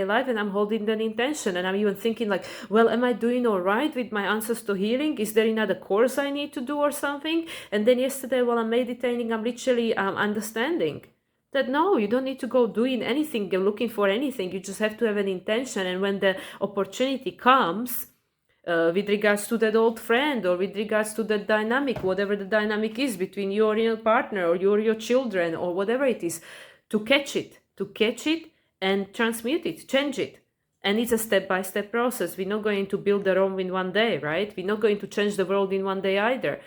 life, and I'm holding an intention. And I'm even thinking like, well, am I doing all right with my answers to healing? Is there another course I need to do or something? And then yesterday while I'm meditating, I'm literally understanding that no, you don't need to go doing anything, go looking for anything. You just have to have an intention. And when the opportunity comes, with regards to that old friend, or with regards to that dynamic, whatever the dynamic is between you or your partner, or you or your children, or whatever it is, to catch it and transmute it, change it. And it's a step-by-step process. We're not going to build the Rome in one day, right? We're not going to change the world in one day either.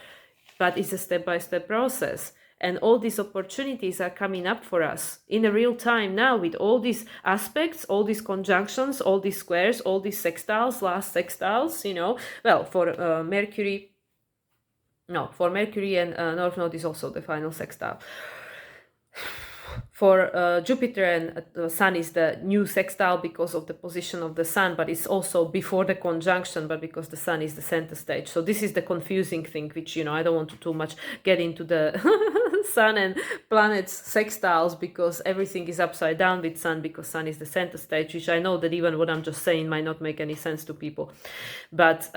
But it's a step-by-step process. And all these opportunities are coming up for us in a real time now, with all these aspects, all these conjunctions, all these squares, all these sextiles, last sextiles, you know. Well, for Mercury and North Node is also the final sextile. For Jupiter and Sun is the new sextile because of the position of the Sun, but it's also before the conjunction, but because the Sun is the center stage. So this is the confusing thing, which, you know, I don't want to too much get into the Sun and planets sextiles, because everything is upside down with Sun, because Sun is the center stage, which I know that even what I'm just saying might not make any sense to people. But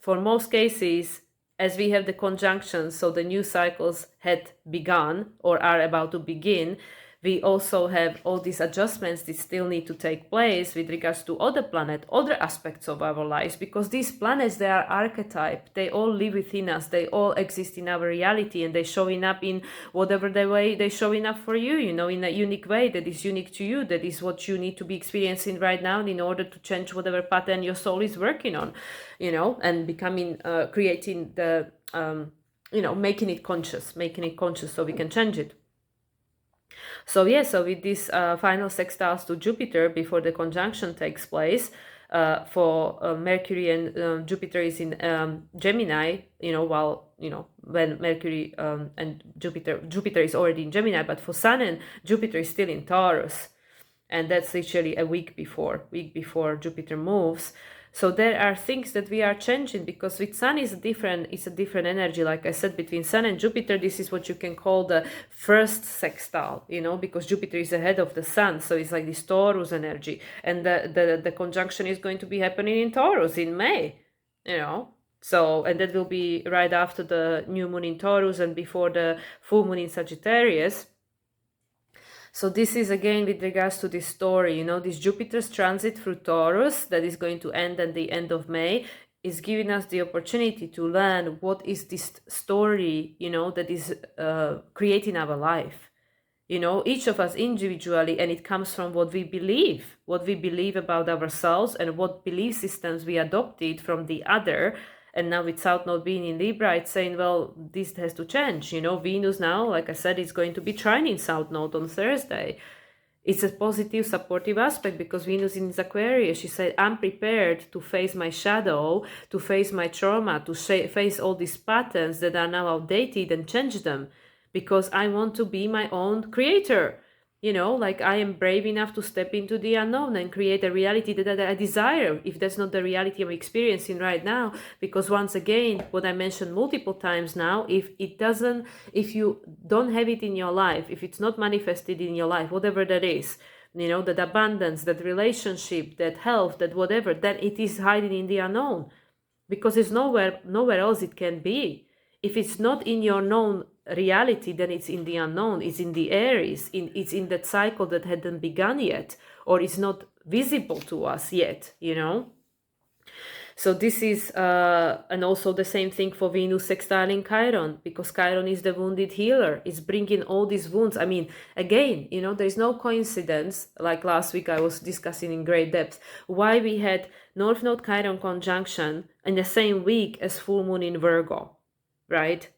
for most cases, as we have the conjunctions, so the new cycles had begun or are about to begin, we also have all these adjustments that still need to take place with regards to other planets, other aspects of our lives, because these planets, they are archetype. They all live within us. They all exist in our reality, and they're showing up in whatever the way they're showing up for you, you know, in a unique way that is unique to you. That is what you need to be experiencing right now in order to change whatever pattern your soul is working on, you know, and becoming, creating the, you know, making it conscious so we can change it. So yeah, so with these final sextiles to Jupiter before the conjunction takes place, for Mercury and Jupiter is in Gemini, you know, while, you know, when Mercury and Jupiter is already in Gemini, but for Sun and Jupiter is still in Taurus. And that's literally a week before Jupiter moves. So there are things that we are changing, because with Sun it's a different energy. Like I said, between Sun and Jupiter, this is what you can call the first sextile, you know, because Jupiter is ahead of the Sun. So it's like this Taurus energy. And the conjunction is going to be happening in Taurus in May, you know. So, and that will be right after the new moon in Taurus and before the full moon in Sagittarius. So this is again with regards to this story, you know, this Jupiter's transit through Taurus that is going to end at the end of May is giving us the opportunity to learn what is this story, you know, that is creating our life. You know, each of us individually, and it comes from what we believe about ourselves and what belief systems we adopted from the other. And now with South Node being in Libra, it's saying, well, this has to change. You know, Venus now, like I said, is going to be trining South Node on Thursday. It's a positive, supportive aspect because Venus in Aquarius, she said, I'm prepared to face my shadow, to face my trauma, to face all these patterns that are now outdated and change them, because I want to be my own creator. You know, like I am brave enough to step into the unknown and create a reality that I desire, if that's not the reality I'm experiencing right now. Because once again, what I mentioned multiple times now, if you don't have it in your life, if it's not manifested in your life, whatever that is, you know, that abundance, that relationship, that health, that whatever, then it is hiding in the unknown, because it's nowhere else it can be. If it's not in your known reality, then it's in the unknown, it's in the Aries, it's in that cycle that hadn't begun yet, or it's not visible to us yet, you know. So this is, and also the same thing for Venus sextiling Chiron, because Chiron is the wounded healer. It's bringing all these wounds. I mean, again, you know, there's no coincidence, like last week I was discussing in great depth, why we had North Node Chiron conjunction in the same week as full moon in Virgo, right?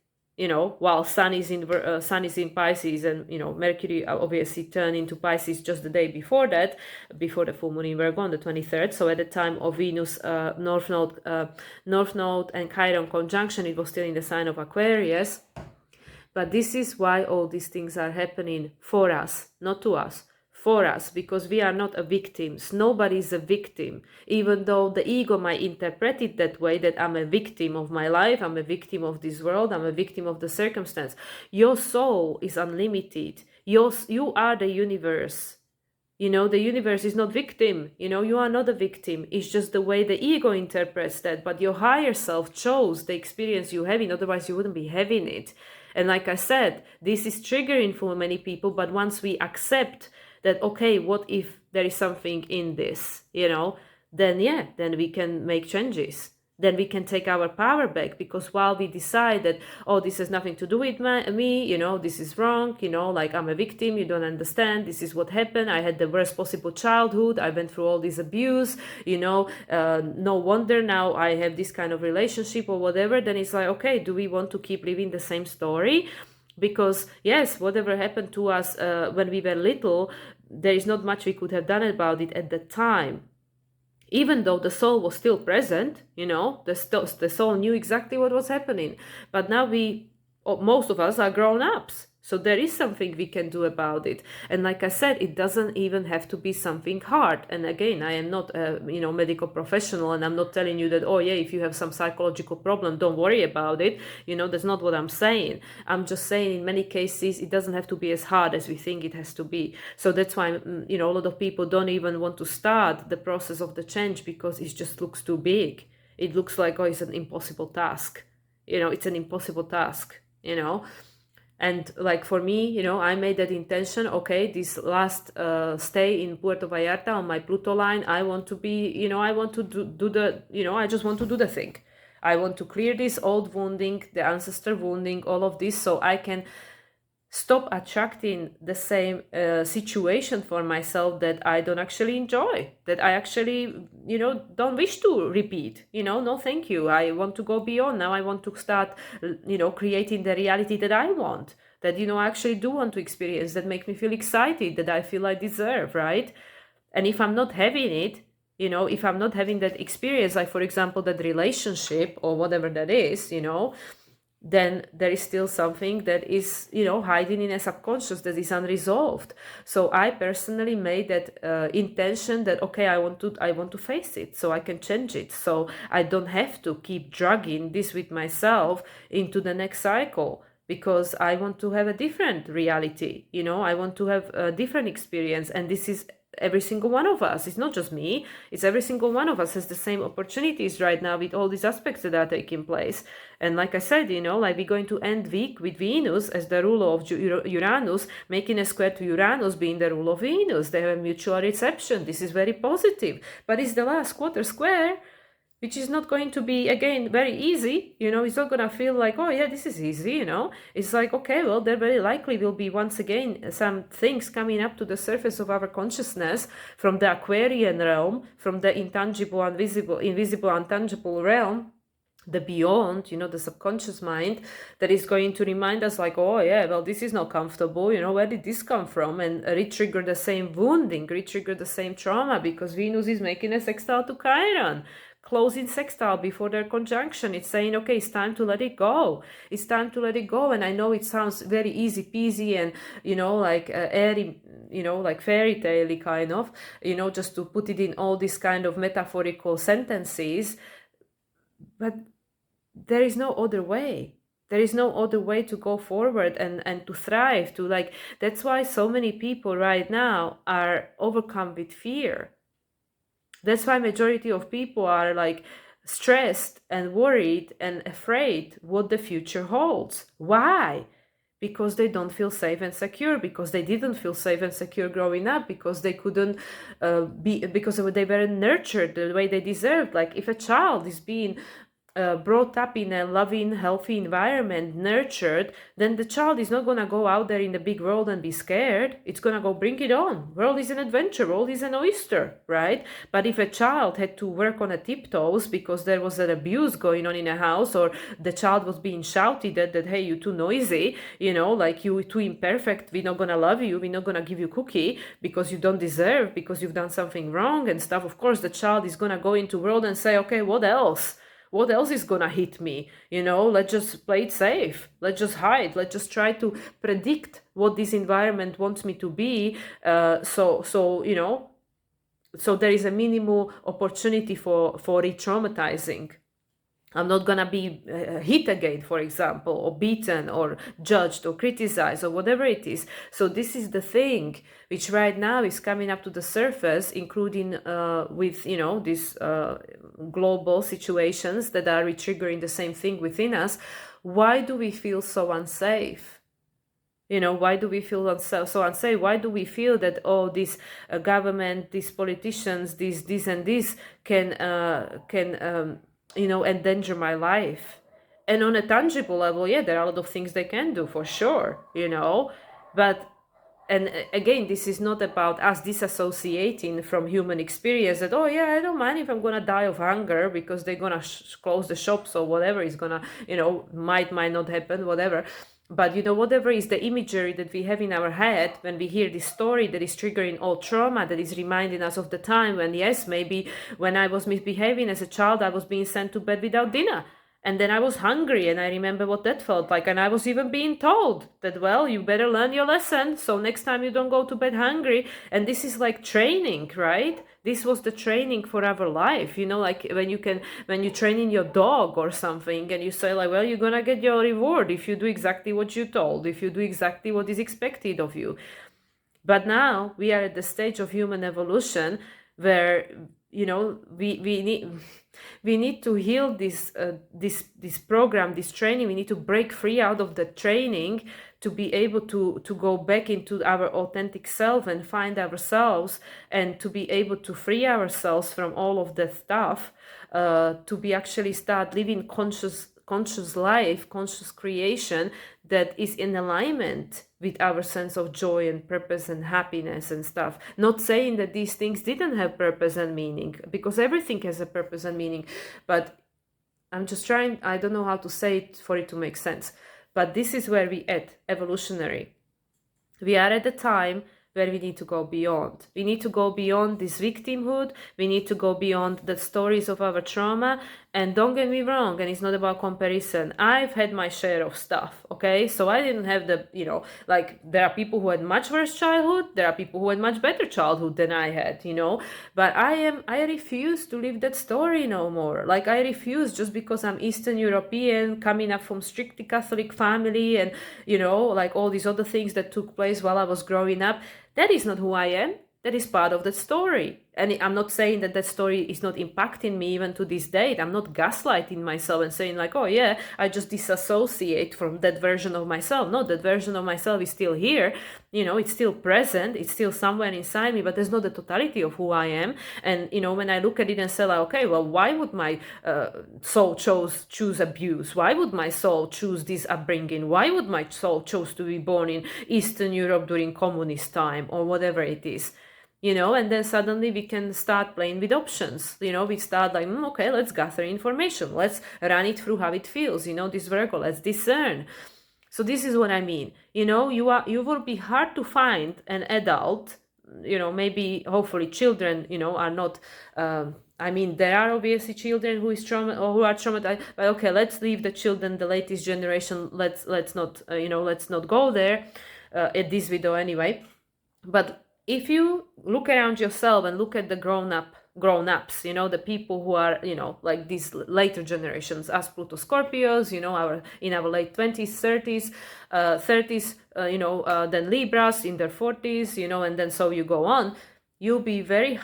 while Sun is in Pisces, and Mercury obviously turned into Pisces just the day before that, before the full moon in Virgo on the 23rd. So at the time of Venus North Node and Chiron conjunction, it was still in the sign of Aquarius. But this is why all these things are happening for us, not to us. For us, because we are not a victims. Nobody is a victim, even though the ego might interpret it that way, that I'm a victim of my life, I'm a victim of this world, I'm a victim of the circumstance. Your soul is unlimited. You are the universe. The universe is not victim. You are not a victim. It's just the way the ego interprets that. But your higher self chose the experience you having, otherwise you wouldn't be having it. And like I said, this is triggering for many people, but once we accept that, okay, what if there is something in this, then we can make changes. Then we can take our power back, because while we decide that, oh, this has nothing to do with me, this is wrong, like I'm a victim, you don't understand, this is what happened, I had the worst possible childhood, I went through all this abuse, no wonder now I have this kind of relationship or whatever, then it's like, okay, do we want to keep living the same story? Because yes, whatever happened to us when we were little, there is not much we could have done about it at the time. Even though the soul was still present, the soul knew exactly what was happening. But now most of us are grown-ups. So there is something we can do about it. And like I said, it doesn't even have to be something hard. And again, I am not a medical professional, and I'm not telling you that, oh yeah, if you have some psychological problem, don't worry about it. That's not what I'm saying. I'm just saying in many cases, it doesn't have to be as hard as we think it has to be. So that's why, a lot of people don't even want to start the process of the change, because it just looks too big. It looks like, oh, it's an impossible task. It's an impossible task, And like for me, I made that intention, okay, this last stay in Puerto Vallarta on my Pluto line, I want to be, I want to do the, I just want to do the thing. I want to clear this old wounding, the ancestor wounding, all of this, so I can stop attracting the same situation for myself that I don't actually enjoy, that I actually, don't wish to repeat, no, thank you. I want to go beyond. Now I want to start, creating the reality that I want, that, I actually do want to experience, that make me feel excited, that I feel I deserve, right? And if I'm not having it, if I'm not having that experience, like for example, that relationship or whatever that is, then there is still something that is, hiding in a subconscious, that is unresolved. So I personally made that intention that, okay, I want to face it, so I can change it. So I don't have to keep dragging this with myself into the next cycle, because I want to have a different reality. I want to have a different experience, and this is every single one of us. It's not just me, it's every single one of us has the same opportunities right now with all these aspects that are taking place. And like I said, like we're going to end week with Venus as the ruler of Uranus, making a square to Uranus being the ruler of Venus. They have a mutual reception. This is very positive, but it's the last quarter square, which is not going to be, again, very easy. It's not going to feel like, oh yeah, this is easy, It's like, okay, well, there very likely will be, once again, some things coming up to the surface of our consciousness from the Aquarian realm, from the intangible, invisible, untangible realm, the beyond, the subconscious mind, that is going to remind us like, oh yeah, well, this is not comfortable, where did this come from? And re-trigger the same wounding, re-trigger the same trauma, because Venus is making a sextile to Chiron, closing sextile before their conjunction. It's saying, okay, it's time to let it go. It's time to let it go. And I know it sounds very easy peasy and, like airy, like fairy tale-y kind of, just to put it in all these kind of metaphorical sentences. But there is no other way. There is no other way to go forward and to thrive, that's why so many people right now are overcome with fear. That's why majority of people are like stressed and worried and afraid what the future holds. Why? Because they don't feel safe and secure, because they didn't feel safe and secure growing up, because they couldn't because they weren't nurtured the way they deserved. Like if a child is being brought up in a loving, healthy environment, nurtured, then the child is not going to go out there in the big world and be scared. It's going to go bring it on. World is an adventure. World is an oyster, right? But if a child had to work on a tiptoes because there was an abuse going on in a house, or the child was being shouted at that, hey, you're too noisy, like you're too imperfect, we're not going to love you, we're not going to give you cookie because you don't deserve, because you've done something wrong and stuff, of course the child is going to go into world and say, okay, what else? What else is gonna hit me? Let's just play it safe. Let's just hide. Let's just try to predict what this environment wants me to be. So there is a minimal opportunity for re-traumatizing. I'm not gonna be hit again, for example, or beaten or judged or criticized or whatever it is. So this is the thing which right now is coming up to the surface, including with these global situations that are triggering the same thing within us. Why do we feel so unsafe? Why do we feel so unsafe? Why do we feel that this government, these politicians, this and this can endanger my life? And on a tangible level, yeah, there are a lot of things they can do for sure, but and again, this is not about us disassociating from human experience that, oh yeah, I don't mind if I'm gonna die of hunger because they're gonna close the shops or whatever is gonna, might not happen, whatever. But whatever is the imagery that we have in our head when we hear this story that is triggering old trauma, that is reminding us of the time when, yes, maybe when I was misbehaving as a child, I was being sent to bed without dinner. And then I was hungry, and I remember what that felt like. And I was even being told that, well, you better learn your lesson, so next time you don't go to bed hungry. And this is like training, right? This was the training for our life, like when you train in your dog or something, and you say like, well, you're gonna get your reward if you do exactly what you're told, if you do exactly what is expected of you. But now we are at the stage of human evolution where we need to heal this program, this training. We need to break free out of the training to be able to go back into our authentic self and find ourselves, and to be able to free ourselves from all of that stuff, to be actually start living conscious life, conscious creation that is in alignment with our sense of joy and purpose and happiness and stuff. Not saying that these things didn't have purpose and meaning, because everything has a purpose and meaning, but I'm just trying, I don't know how to say it for it to make sense. But this is where we at, evolutionary. We are at the time where we need to go beyond. We need to go beyond this victimhood. We need to go beyond the stories of our trauma. And don't get me wrong, and it's not about comparison. I've had my share of stuff, okay? So I didn't have the, there are people who had much worse childhood. There are people who had much better childhood than I had, But I refuse to live that story no more. Like, I refuse, just because I'm Eastern European, coming up from strictly Catholic family, and, all these other things that took place while I was growing up. That is not who I am. That is part of that story. And I'm not saying that story is not impacting me even to this date. I'm not gaslighting myself and saying like, oh yeah, I just disassociate from that version of myself. No, that version of myself is still here. It's still present. It's still somewhere inside me, but there's not the totality of who I am. And, when I look at it and say like, okay, well, why would my soul choose abuse? Why would my soul choose this upbringing? Why would my soul choose to be born in Eastern Europe during communist time or whatever it is? And then suddenly we can start playing with options. We start like, okay, let's gather information. Let's run it through how it feels. This Virgo, let's discern. So this is what I mean. You will be hard to find an adult, maybe hopefully children, are not, there are obviously children who are traumatized, but okay, let's leave the children, the latest generation. Let's not go there at this video anyway. But if you look around yourself and look at the grown-ups, the people who are, like these later generations, us Pluto Scorpios, in our late 20s, 30s, then Libras in their 40s, and then so you go on, it will be very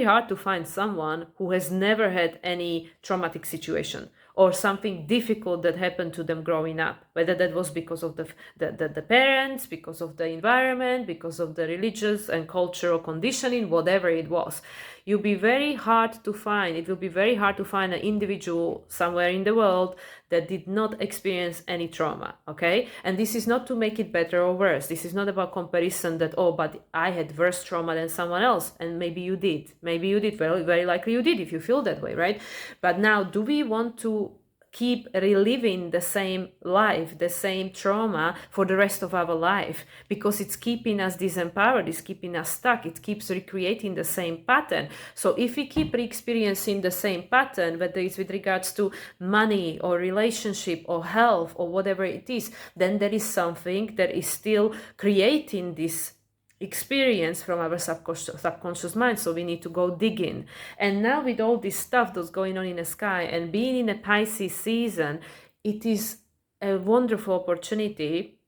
hard to find someone who has never had any traumatic situation or something difficult that happened to them growing up, whether that was because of the parents, because of the environment, because of the religious and cultural conditioning, whatever it was. You'll be very hard to find. It will be very hard to find an individual somewhere in the world that did not experience any trauma, okay? And this is not to make it better or worse. This is not about comparison that, oh, but I had worse trauma than someone else. And maybe you did. Maybe you did. Very, very likely you did if you feel that way, right? But now, do we want to keep reliving the same life, the same trauma for the rest of our life? Because it's keeping us disempowered, it's keeping us stuck, it keeps recreating the same pattern. So if we keep re-experiencing the same pattern, whether it's with regards to money or relationship or health or whatever it is, then there is something that is still creating this experience from our subconscious mind. So we need to go digging. And now with all this stuff that's going on in the sky and being in a Pisces season, it is a wonderful opportunity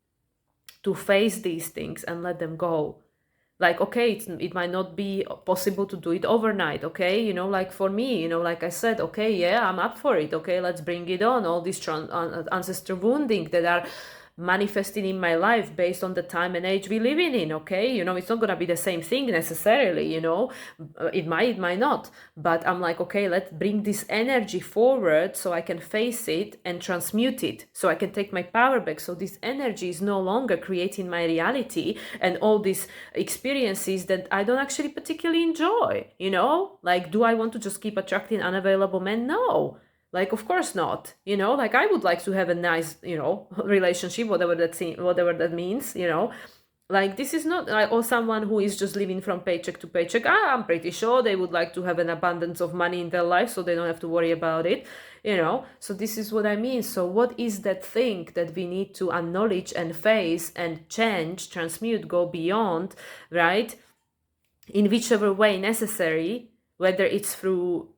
to face these things and let them go. Like, okay, it might not be possible to do it overnight, okay? You know, like for me, you know, like I said, okay, yeah, I'm up for it, okay, let's bring it on. All these ancestor wounding that are manifesting in my life based on the time and age we living in, okay? You know, it's not gonna be the same thing necessarily, you know, it might not, but I'm like, okay, let's bring this energy forward so I can face it and transmute it, so I can take my power back, so this energy is no longer creating my reality and all these experiences that I don't actually particularly enjoy, you know? Like, do I want to just keep attracting unavailable men? No. Like, of course not, you know, like I would like to have a nice, you know, relationship, whatever that means, you know, like this is not like, or someone who is just living from paycheck to paycheck. I'm pretty sure they would like to have an abundance of money in their life so they don't have to worry about it, you know. So this is what I mean. So what is that thing that we need to acknowledge and face and change, transmute, go beyond, right? In whichever way necessary, whether it's through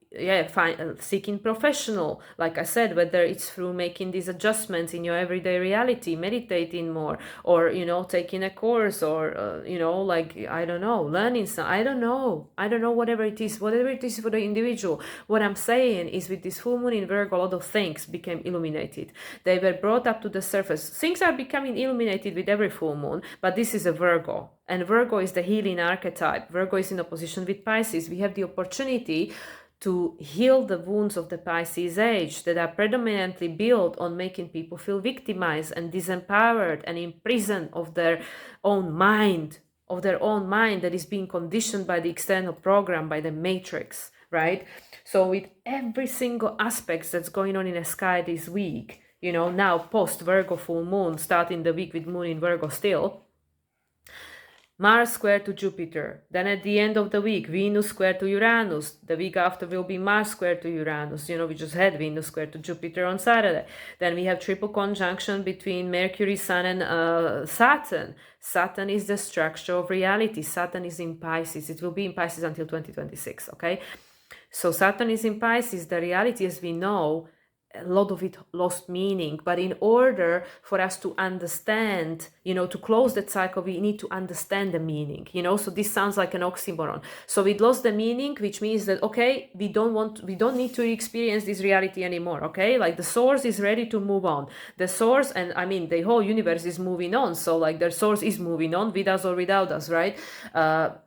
seeking professional, like I said, whether it's through making these adjustments in your everyday reality, meditating more, or, you know, taking a course, or you know, like, I don't know, learning some, I don't know, whatever it is for the individual. What I'm saying is, with this full moon in Virgo, a lot of things became illuminated. They were brought up to the surface. Things are becoming illuminated with every full moon, but this is a Virgo, and Virgo is the healing archetype. Virgo is in opposition with Pisces. We have the opportunity to heal the wounds of the Pisces age that are predominantly built on making people feel victimized and disempowered and imprisoned of their own mind, that is being conditioned by the external program, by the matrix, right? So with every single aspect that's going on in the sky this week, you know, now post Virgo full moon, starting the week with moon in Virgo still, Mars square to Jupiter. Then at the end of the week, Venus square to Uranus. The week after will be Mars square to Uranus. You know, we just had Venus square to Jupiter on Saturday. Then we have triple conjunction between Mercury, Sun, and Saturn. Saturn is the structure of reality. Saturn is in Pisces. It will be in Pisces until 2026, okay? So Saturn is in Pisces. The reality, as we know, a lot of it lost meaning. But in order for us to understand, you know, to close that cycle, we need to understand the meaning, you know. So this sounds like an oxymoron. So we lost the meaning, which means that, okay, we don't need to experience this reality anymore, okay? Like the source is ready to move on. The source, and I mean, the whole universe is moving on. So like the source is moving on with us or without us, right?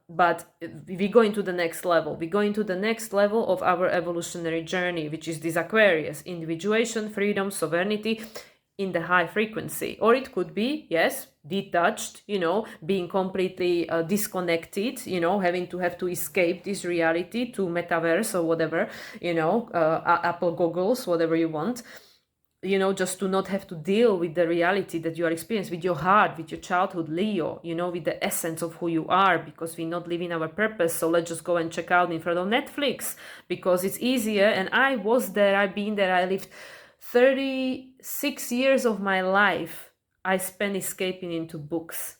But we go into the next level. We go into the next level of our evolutionary journey, which is this Aquarius, individuation, freedom, sovereignty in the high frequency. Or it could be, yes, detached, you know, being completely disconnected, you know, having to escape this reality to metaverse or whatever, you know, Apple goggles, whatever you want. You know, just to not have to deal with the reality that you are experiencing, with your heart, with your childhood, Leo, you know, with the essence of who you are, because we're not living our purpose. So let's just go and check out in front of Netflix because it's easier. And I was there, I've been there, I lived 36 years of my life. I spent escaping into books.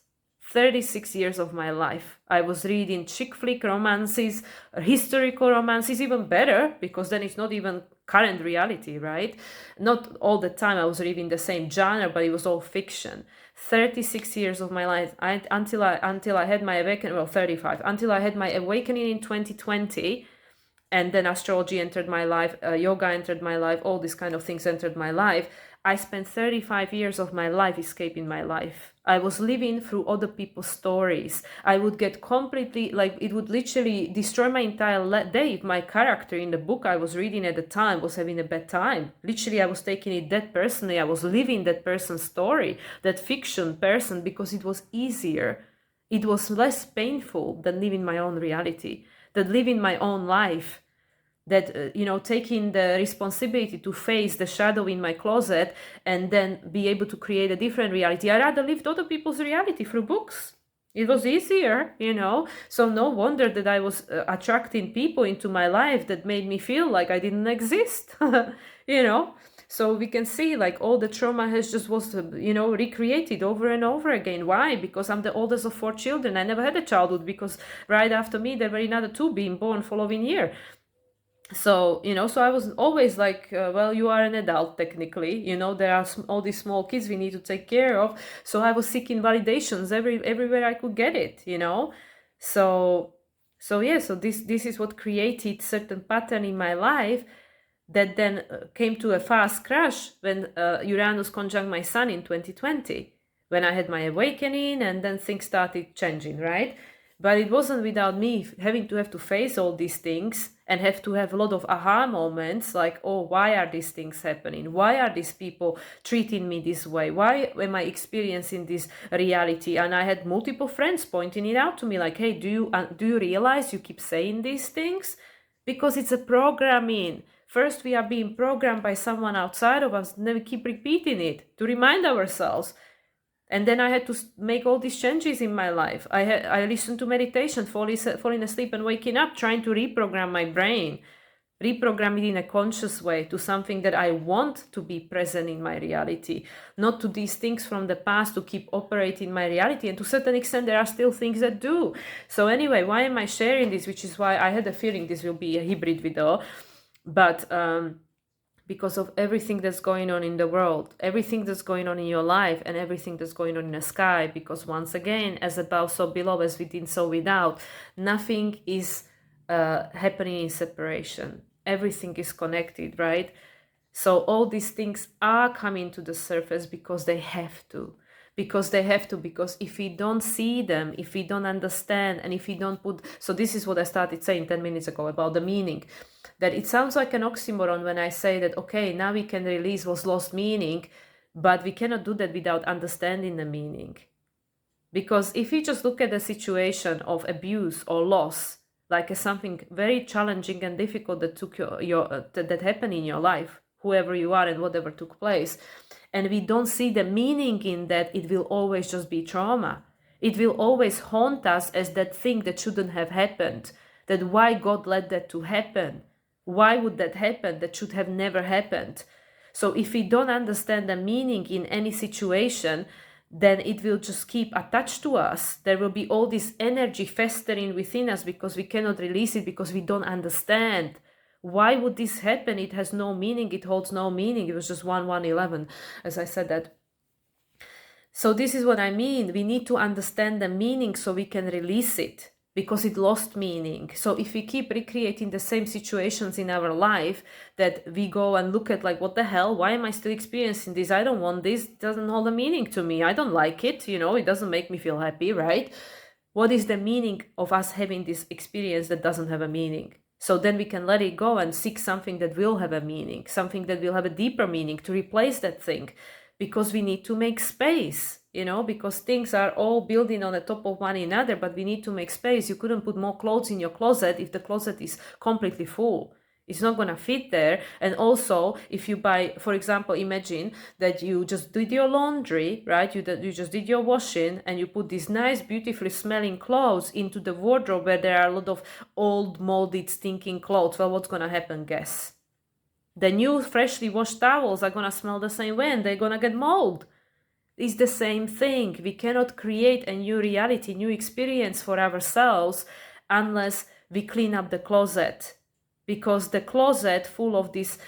36 years of my life. I was reading chick flick romances, historical romances, even better, because then it's not even current reality, right? Not all the time I was reading the same genre, but it was all fiction. 36 years of my life, until I had my awakening, well, 35, until I had my awakening in 2020, and then astrology entered my life, yoga entered my life, all these kind of things entered my life. I spent 35 years of my life escaping my life. I was living through other people's stories. I would get completely, like, it would literally destroy my entire day if my character in the book I was reading at the time was having a bad time. Literally, I was taking it that personally. I was living that person's story, that fiction person, because it was easier. It was less painful than living my own reality, than living my own life, that taking the responsibility to face the shadow in my closet and then be able to create a different reality. I rather lived other people's reality through books. It was easier, so no wonder that I was attracting people into my life that made me feel like I didn't exist. So we can see, like, all the trauma has just was recreated over and over again. Why? Because I'm the oldest of 4 children. I never had a childhood, because right after me there were another 2 being born following year. So so I was always like, well, you are an adult technically, there are all these small kids we need to take care of. So I was seeking validations everywhere I could get it. So yeah, so this is what created certain pattern in my life that then came to a fast crash when Uranus conjunct my Sun in 2020, when I had my awakening, and then things started changing, right? But it wasn't without me having to face all these things and have to have a lot of aha moments, like, oh, why are these things happening? Why are these people treating me this way? Why am I experiencing this reality? And I had multiple friends pointing it out to me, like, hey, do you realize you keep saying these things? Because it's a programming. First, we are being programmed by someone outside of us, and then we keep repeating it to remind ourselves. And then I had to make all these changes in my life. I listened to meditation, falling asleep and waking up, trying to reprogram my brain, reprogram it in a conscious way to something that I want to be present in my reality, not to these things from the past to keep operating my reality. And to a certain extent, there are still things that do. So anyway, why am I sharing this? Which is why I had a feeling this will be a hybrid video. But because of everything that's going on in the world, everything that's going on in your life, and everything that's going on in the sky. Because once again, as above, so below, as within, so without, nothing is happening in separation. Everything is connected, right? So all these things are coming to the surface because they have to. Because if we don't see them, if we don't understand, and if we don't put... So this is what I started saying 10 minutes ago about the meaning. That it sounds like an oxymoron when I say that, okay, now we can release what's lost meaning, but we cannot do that without understanding the meaning. Because if you just look at the situation of abuse or loss, like as something very challenging and difficult that took that happened in your life, whoever you are and whatever took place, and we don't see the meaning in that, it will always just be trauma. It will always haunt us as that thing that shouldn't have happened. That why God let that to happen. Why would that happen? That should have never happened. So if we don't understand the meaning in any situation, then it will just keep attached to us. There will be all this energy festering within us because we cannot release it, because we don't understand. Why would this happen? It has no meaning. It holds no meaning. It was just 1-1-11, as I said that. So this is what I mean. We need to understand the meaning so we can release it, because it lost meaning. So if we keep recreating the same situations in our life, that we go and look at, like, what the hell, why am I still experiencing this? I don't want this. It doesn't hold a meaning to me. I don't like it. It doesn't make me feel happy, right? What is the meaning of us having this experience that doesn't have a meaning? So then we can let it go and seek something that will have a meaning, something that will have a deeper meaning to replace that thing. Because we need to make space, because things are all building on the top of one another, but we need to make space. You couldn't put more clothes in your closet if the closet is completely full. It's not going to fit there. And also, if you buy, for example, imagine that you just did your laundry, right? You just did your washing, and you put these nice, beautifully smelling clothes into the wardrobe where there are a lot of old, molded, stinking clothes. Well, what's going to happen? Guess. The new freshly washed towels are going to smell the same way, and they're going to get mold. It's the same thing. We cannot create a new reality, new experience for ourselves unless we clean up the closet. Because the closet full of this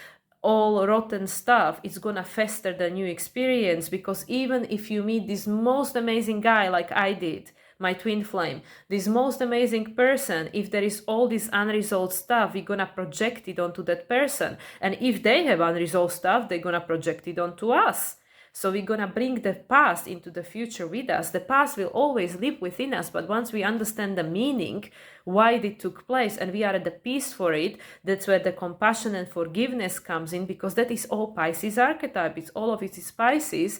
all rotten stuff, it's going to fester the new experience. Because even if you meet this most amazing guy like I did, my twin flame, this most amazing person. If there is all this unresolved stuff, we're gonna project it onto that person. And if they have unresolved stuff, they're gonna project it onto us. So we're gonna bring the past into the future with us. The past will always live within us, but once we understand the meaning, why it took place, and we are at the peace for it, that's where the compassion and forgiveness comes in, because that is all Pisces archetype. It's all of it is Pisces.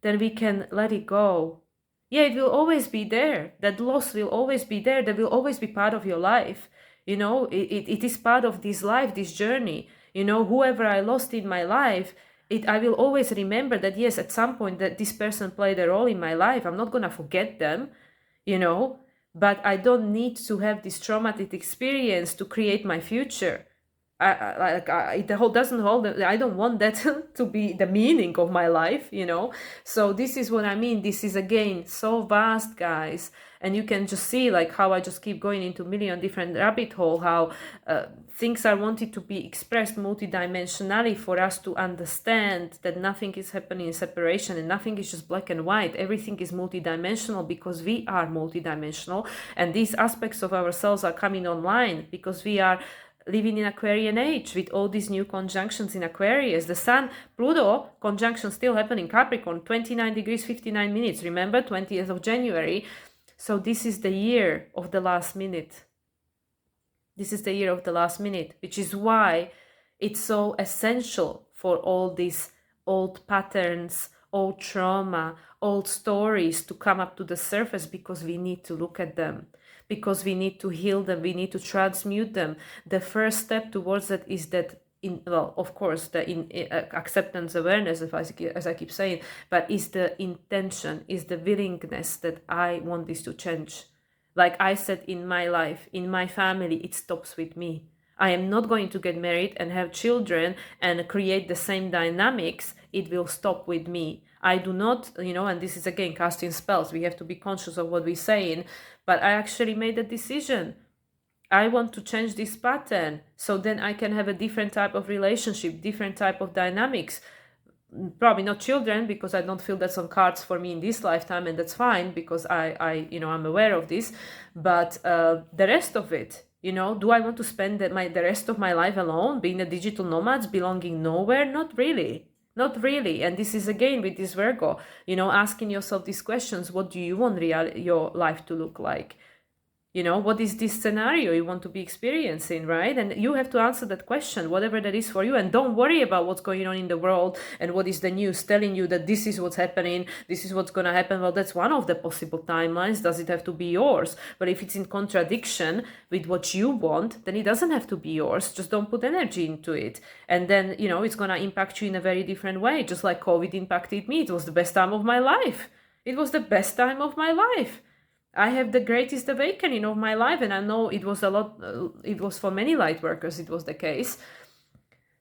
Then we can let it go. Yeah, it will always be there. That loss will always be there. That will always be part of your life. You know, it is part of this life, this journey. You know, whoever I lost in my life, I will always remember that, yes, at some point that this person played a role in my life. I'm not going to forget them, you know, but I don't need to have this traumatic experience to create my future. The whole doesn't hold. I don't want that to be the meaning of my life, you know. So this is what I mean. This is again so vast, guys, and you can just see like how I just keep going into a million different rabbit hole. How things are wanted to be expressed multidimensionally for us to understand that nothing is happening in separation and nothing is just black and white. Everything is multidimensional because we are multidimensional, and these aspects of ourselves are coming online because we are living in Aquarian age with all these new conjunctions in Aquarius. The Sun Pluto conjunction still happening in Capricorn, 29 degrees 59 minutes. Remember, 20th of January. So this is the year of the last minute. This is the year of the last minute, which is why it's so essential for all these old patterns, old trauma, old stories to come up to the surface, because we need to look at them. Because we need to heal them, we need to transmute them. The first step towards that is that, of course, the acceptance, awareness, as I keep saying, but is the intention, is the willingness that I want this to change. Like I said, in my life, in my family, it stops with me. I am not going to get married and have children and create the same dynamics. It will stop with me. I do not, and this is again casting spells. We have to be conscious of what we're saying. But I actually made a decision. I want to change this pattern so then I can have a different type of relationship, different type of dynamics. Probably not children, because I don't feel that's on cards for me in this lifetime, and that's fine because I'm aware of this. But the rest of it, do I want to spend the rest of my life alone, being a digital nomad, belonging nowhere? Not really. Not really. And this is again with this Virgo, asking yourself these questions. What do you want your life to look like? What is this scenario you want to be experiencing, right? And you have to answer that question, whatever that is for you. And don't worry about what's going on in the world and what is the news telling you that this is what's happening, this is what's going to happen. Well, that's one of the possible timelines. Does it have to be yours? But if it's in contradiction with what you want, then it doesn't have to be yours. Just don't put energy into it. And then, it's going to impact you in a very different way. Just like COVID impacted me. It was the best time of my life. It was the best time of my life. I have the greatest awakening of my life, and I know it was it was for many light workers, it was the case.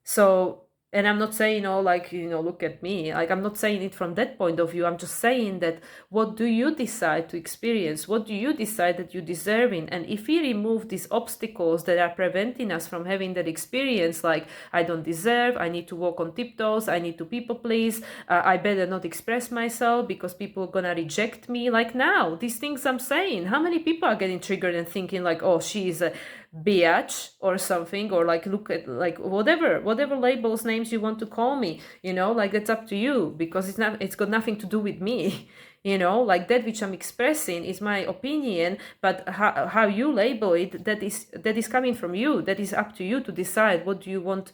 So, and I'm not saying, look at me. Like, I'm not saying it from that point of view. I'm just saying that what do you decide to experience? What do you decide that you deserve in? And if we remove these obstacles that are preventing us from having that experience, like I don't deserve, I need to walk on tiptoes, I need to people please, I better not express myself because people are gonna reject me. Like now, these things I'm saying, how many people are getting triggered and thinking like, oh, she is a bitch or something, or like look at like whatever labels, names you want to call me, like that's up to you, because it's got nothing to do with me. Like that which I'm expressing is my opinion, but how you label it, that is coming from you. That is up to you to decide what do you want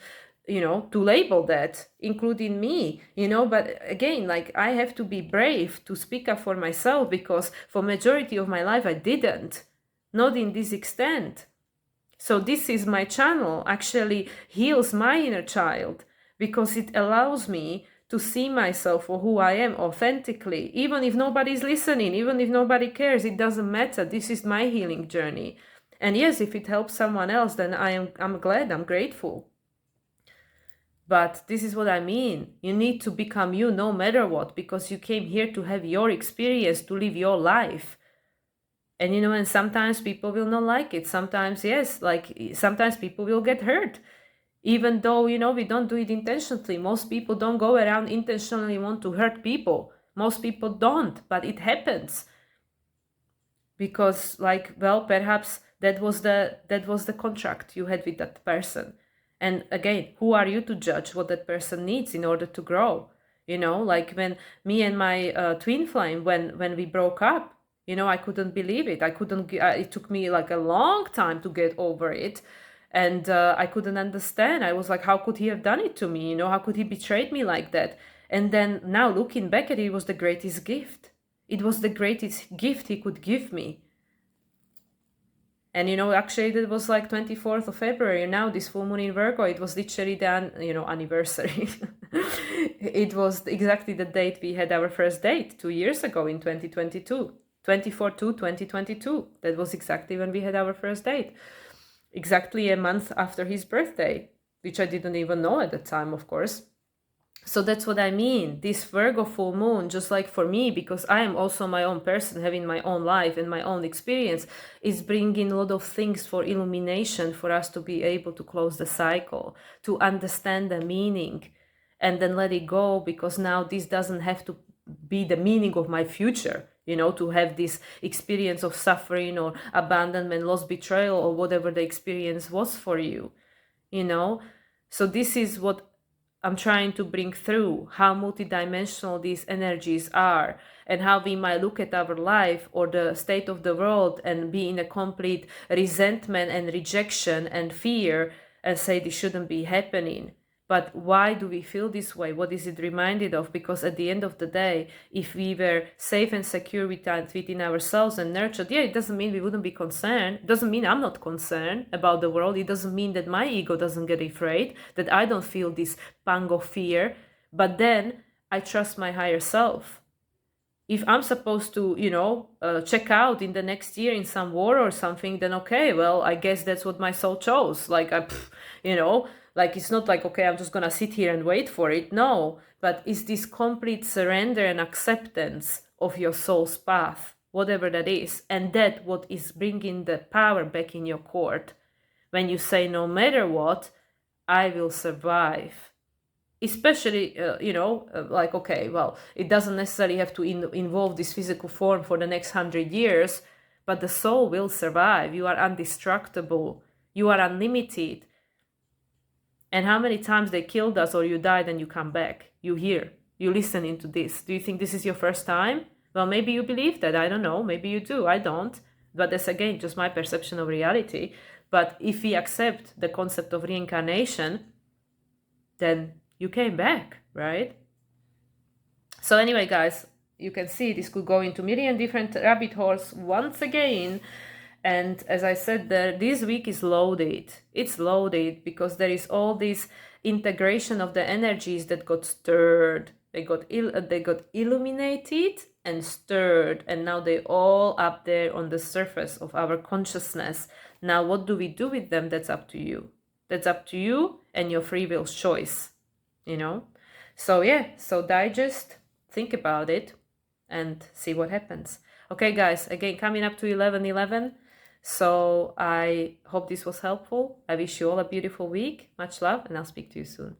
to label that, including me, but again, like I have to be brave to speak up for myself, because for majority of my life I didn't, not in this extent. So this is my channel, actually heals my inner child, because it allows me to see myself for who I am authentically, even if nobody's listening, even if nobody cares, it doesn't matter. This is my healing journey. And yes, if it helps someone else, then I'm glad, I'm grateful. But this is what I mean. You need to become you no matter what, because you came here to have your experience, to live your life. And and sometimes people will not like it. Sometimes, yes, like sometimes people will get hurt. Even though, we don't do it intentionally. Most people don't go around intentionally want to hurt people. Most people don't, but it happens. because like, well, perhaps that was the contract you had with that person. And again, who are you to judge what that person needs in order to grow? Like when me and my twin flame, when we broke up, I couldn't believe it. I couldn't it took me like a long time to get over it. And I couldn't understand. I was like, how could he have done it to me? How could he betrayed me like that? And then now looking back at it, it was the greatest gift. It was the greatest gift he could give me. And actually it was like 24th of February. Now this full moon in Virgo, it was literally the anniversary. It was exactly the date we had our first date 2 years ago in 2022. 24/2/2022. That was exactly when we had our first date. Exactly a month after his birthday, which I didn't even know at the time, of course. So that's what I mean. This Virgo full moon, just like for me, because I am also my own person, having my own life and my own experience, is bringing a lot of things for illumination for us to be able to close the cycle, to understand the meaning, and then let it go, because now this doesn't have to be the meaning of my future, to have this experience of suffering or abandonment, loss, betrayal, or whatever the experience was for you, So this is what I'm trying to bring through, how multidimensional these energies are, and how we might look at our life or the state of the world and be in a complete resentment and rejection and fear and say this shouldn't be happening. But why do we feel this way? What is it reminded of? Because at the end of the day, if we were safe and secure within ourselves and nurtured, it doesn't mean we wouldn't be concerned. It doesn't mean I'm not concerned about the world. It doesn't mean that my ego doesn't get afraid, that I don't feel this pang of fear. But then I trust my higher self. If I'm supposed to, check out in the next year in some war or something, then okay, well, I guess that's what my soul chose. Like, like it's not like, okay, I'm just gonna sit here and wait for it. No, but it's this complete surrender and acceptance of your soul's path, whatever that is. And that what is bringing the power back in your court. When you say, no matter what, I will survive. Especially, like, okay, well, it doesn't necessarily have to involve this physical form for the next 100 years, but the soul will survive. You are indestructible. You are unlimited. And how many times they killed us or you died and you come back? You hear, you listen into this. Do you think this is your first time? Well, maybe you believe that. I don't know. Maybe you do. I don't. But that's, again, just my perception of reality. But if we accept the concept of reincarnation, then you came back, right? So anyway, guys, you can see this could go into a million different rabbit holes once again. And as I said, this week is loaded. It's loaded because there is all this integration of the energies that got stirred. They got illuminated and stirred, and now they're all up there on the surface of our consciousness. Now, what do we do with them? That's up to you. That's up to you and your free will choice, So so digest, think about it, and see what happens. Okay, guys, again, coming up to 11/11. So I hope this was helpful. I wish you all a beautiful week. Much love, and I'll speak to you soon.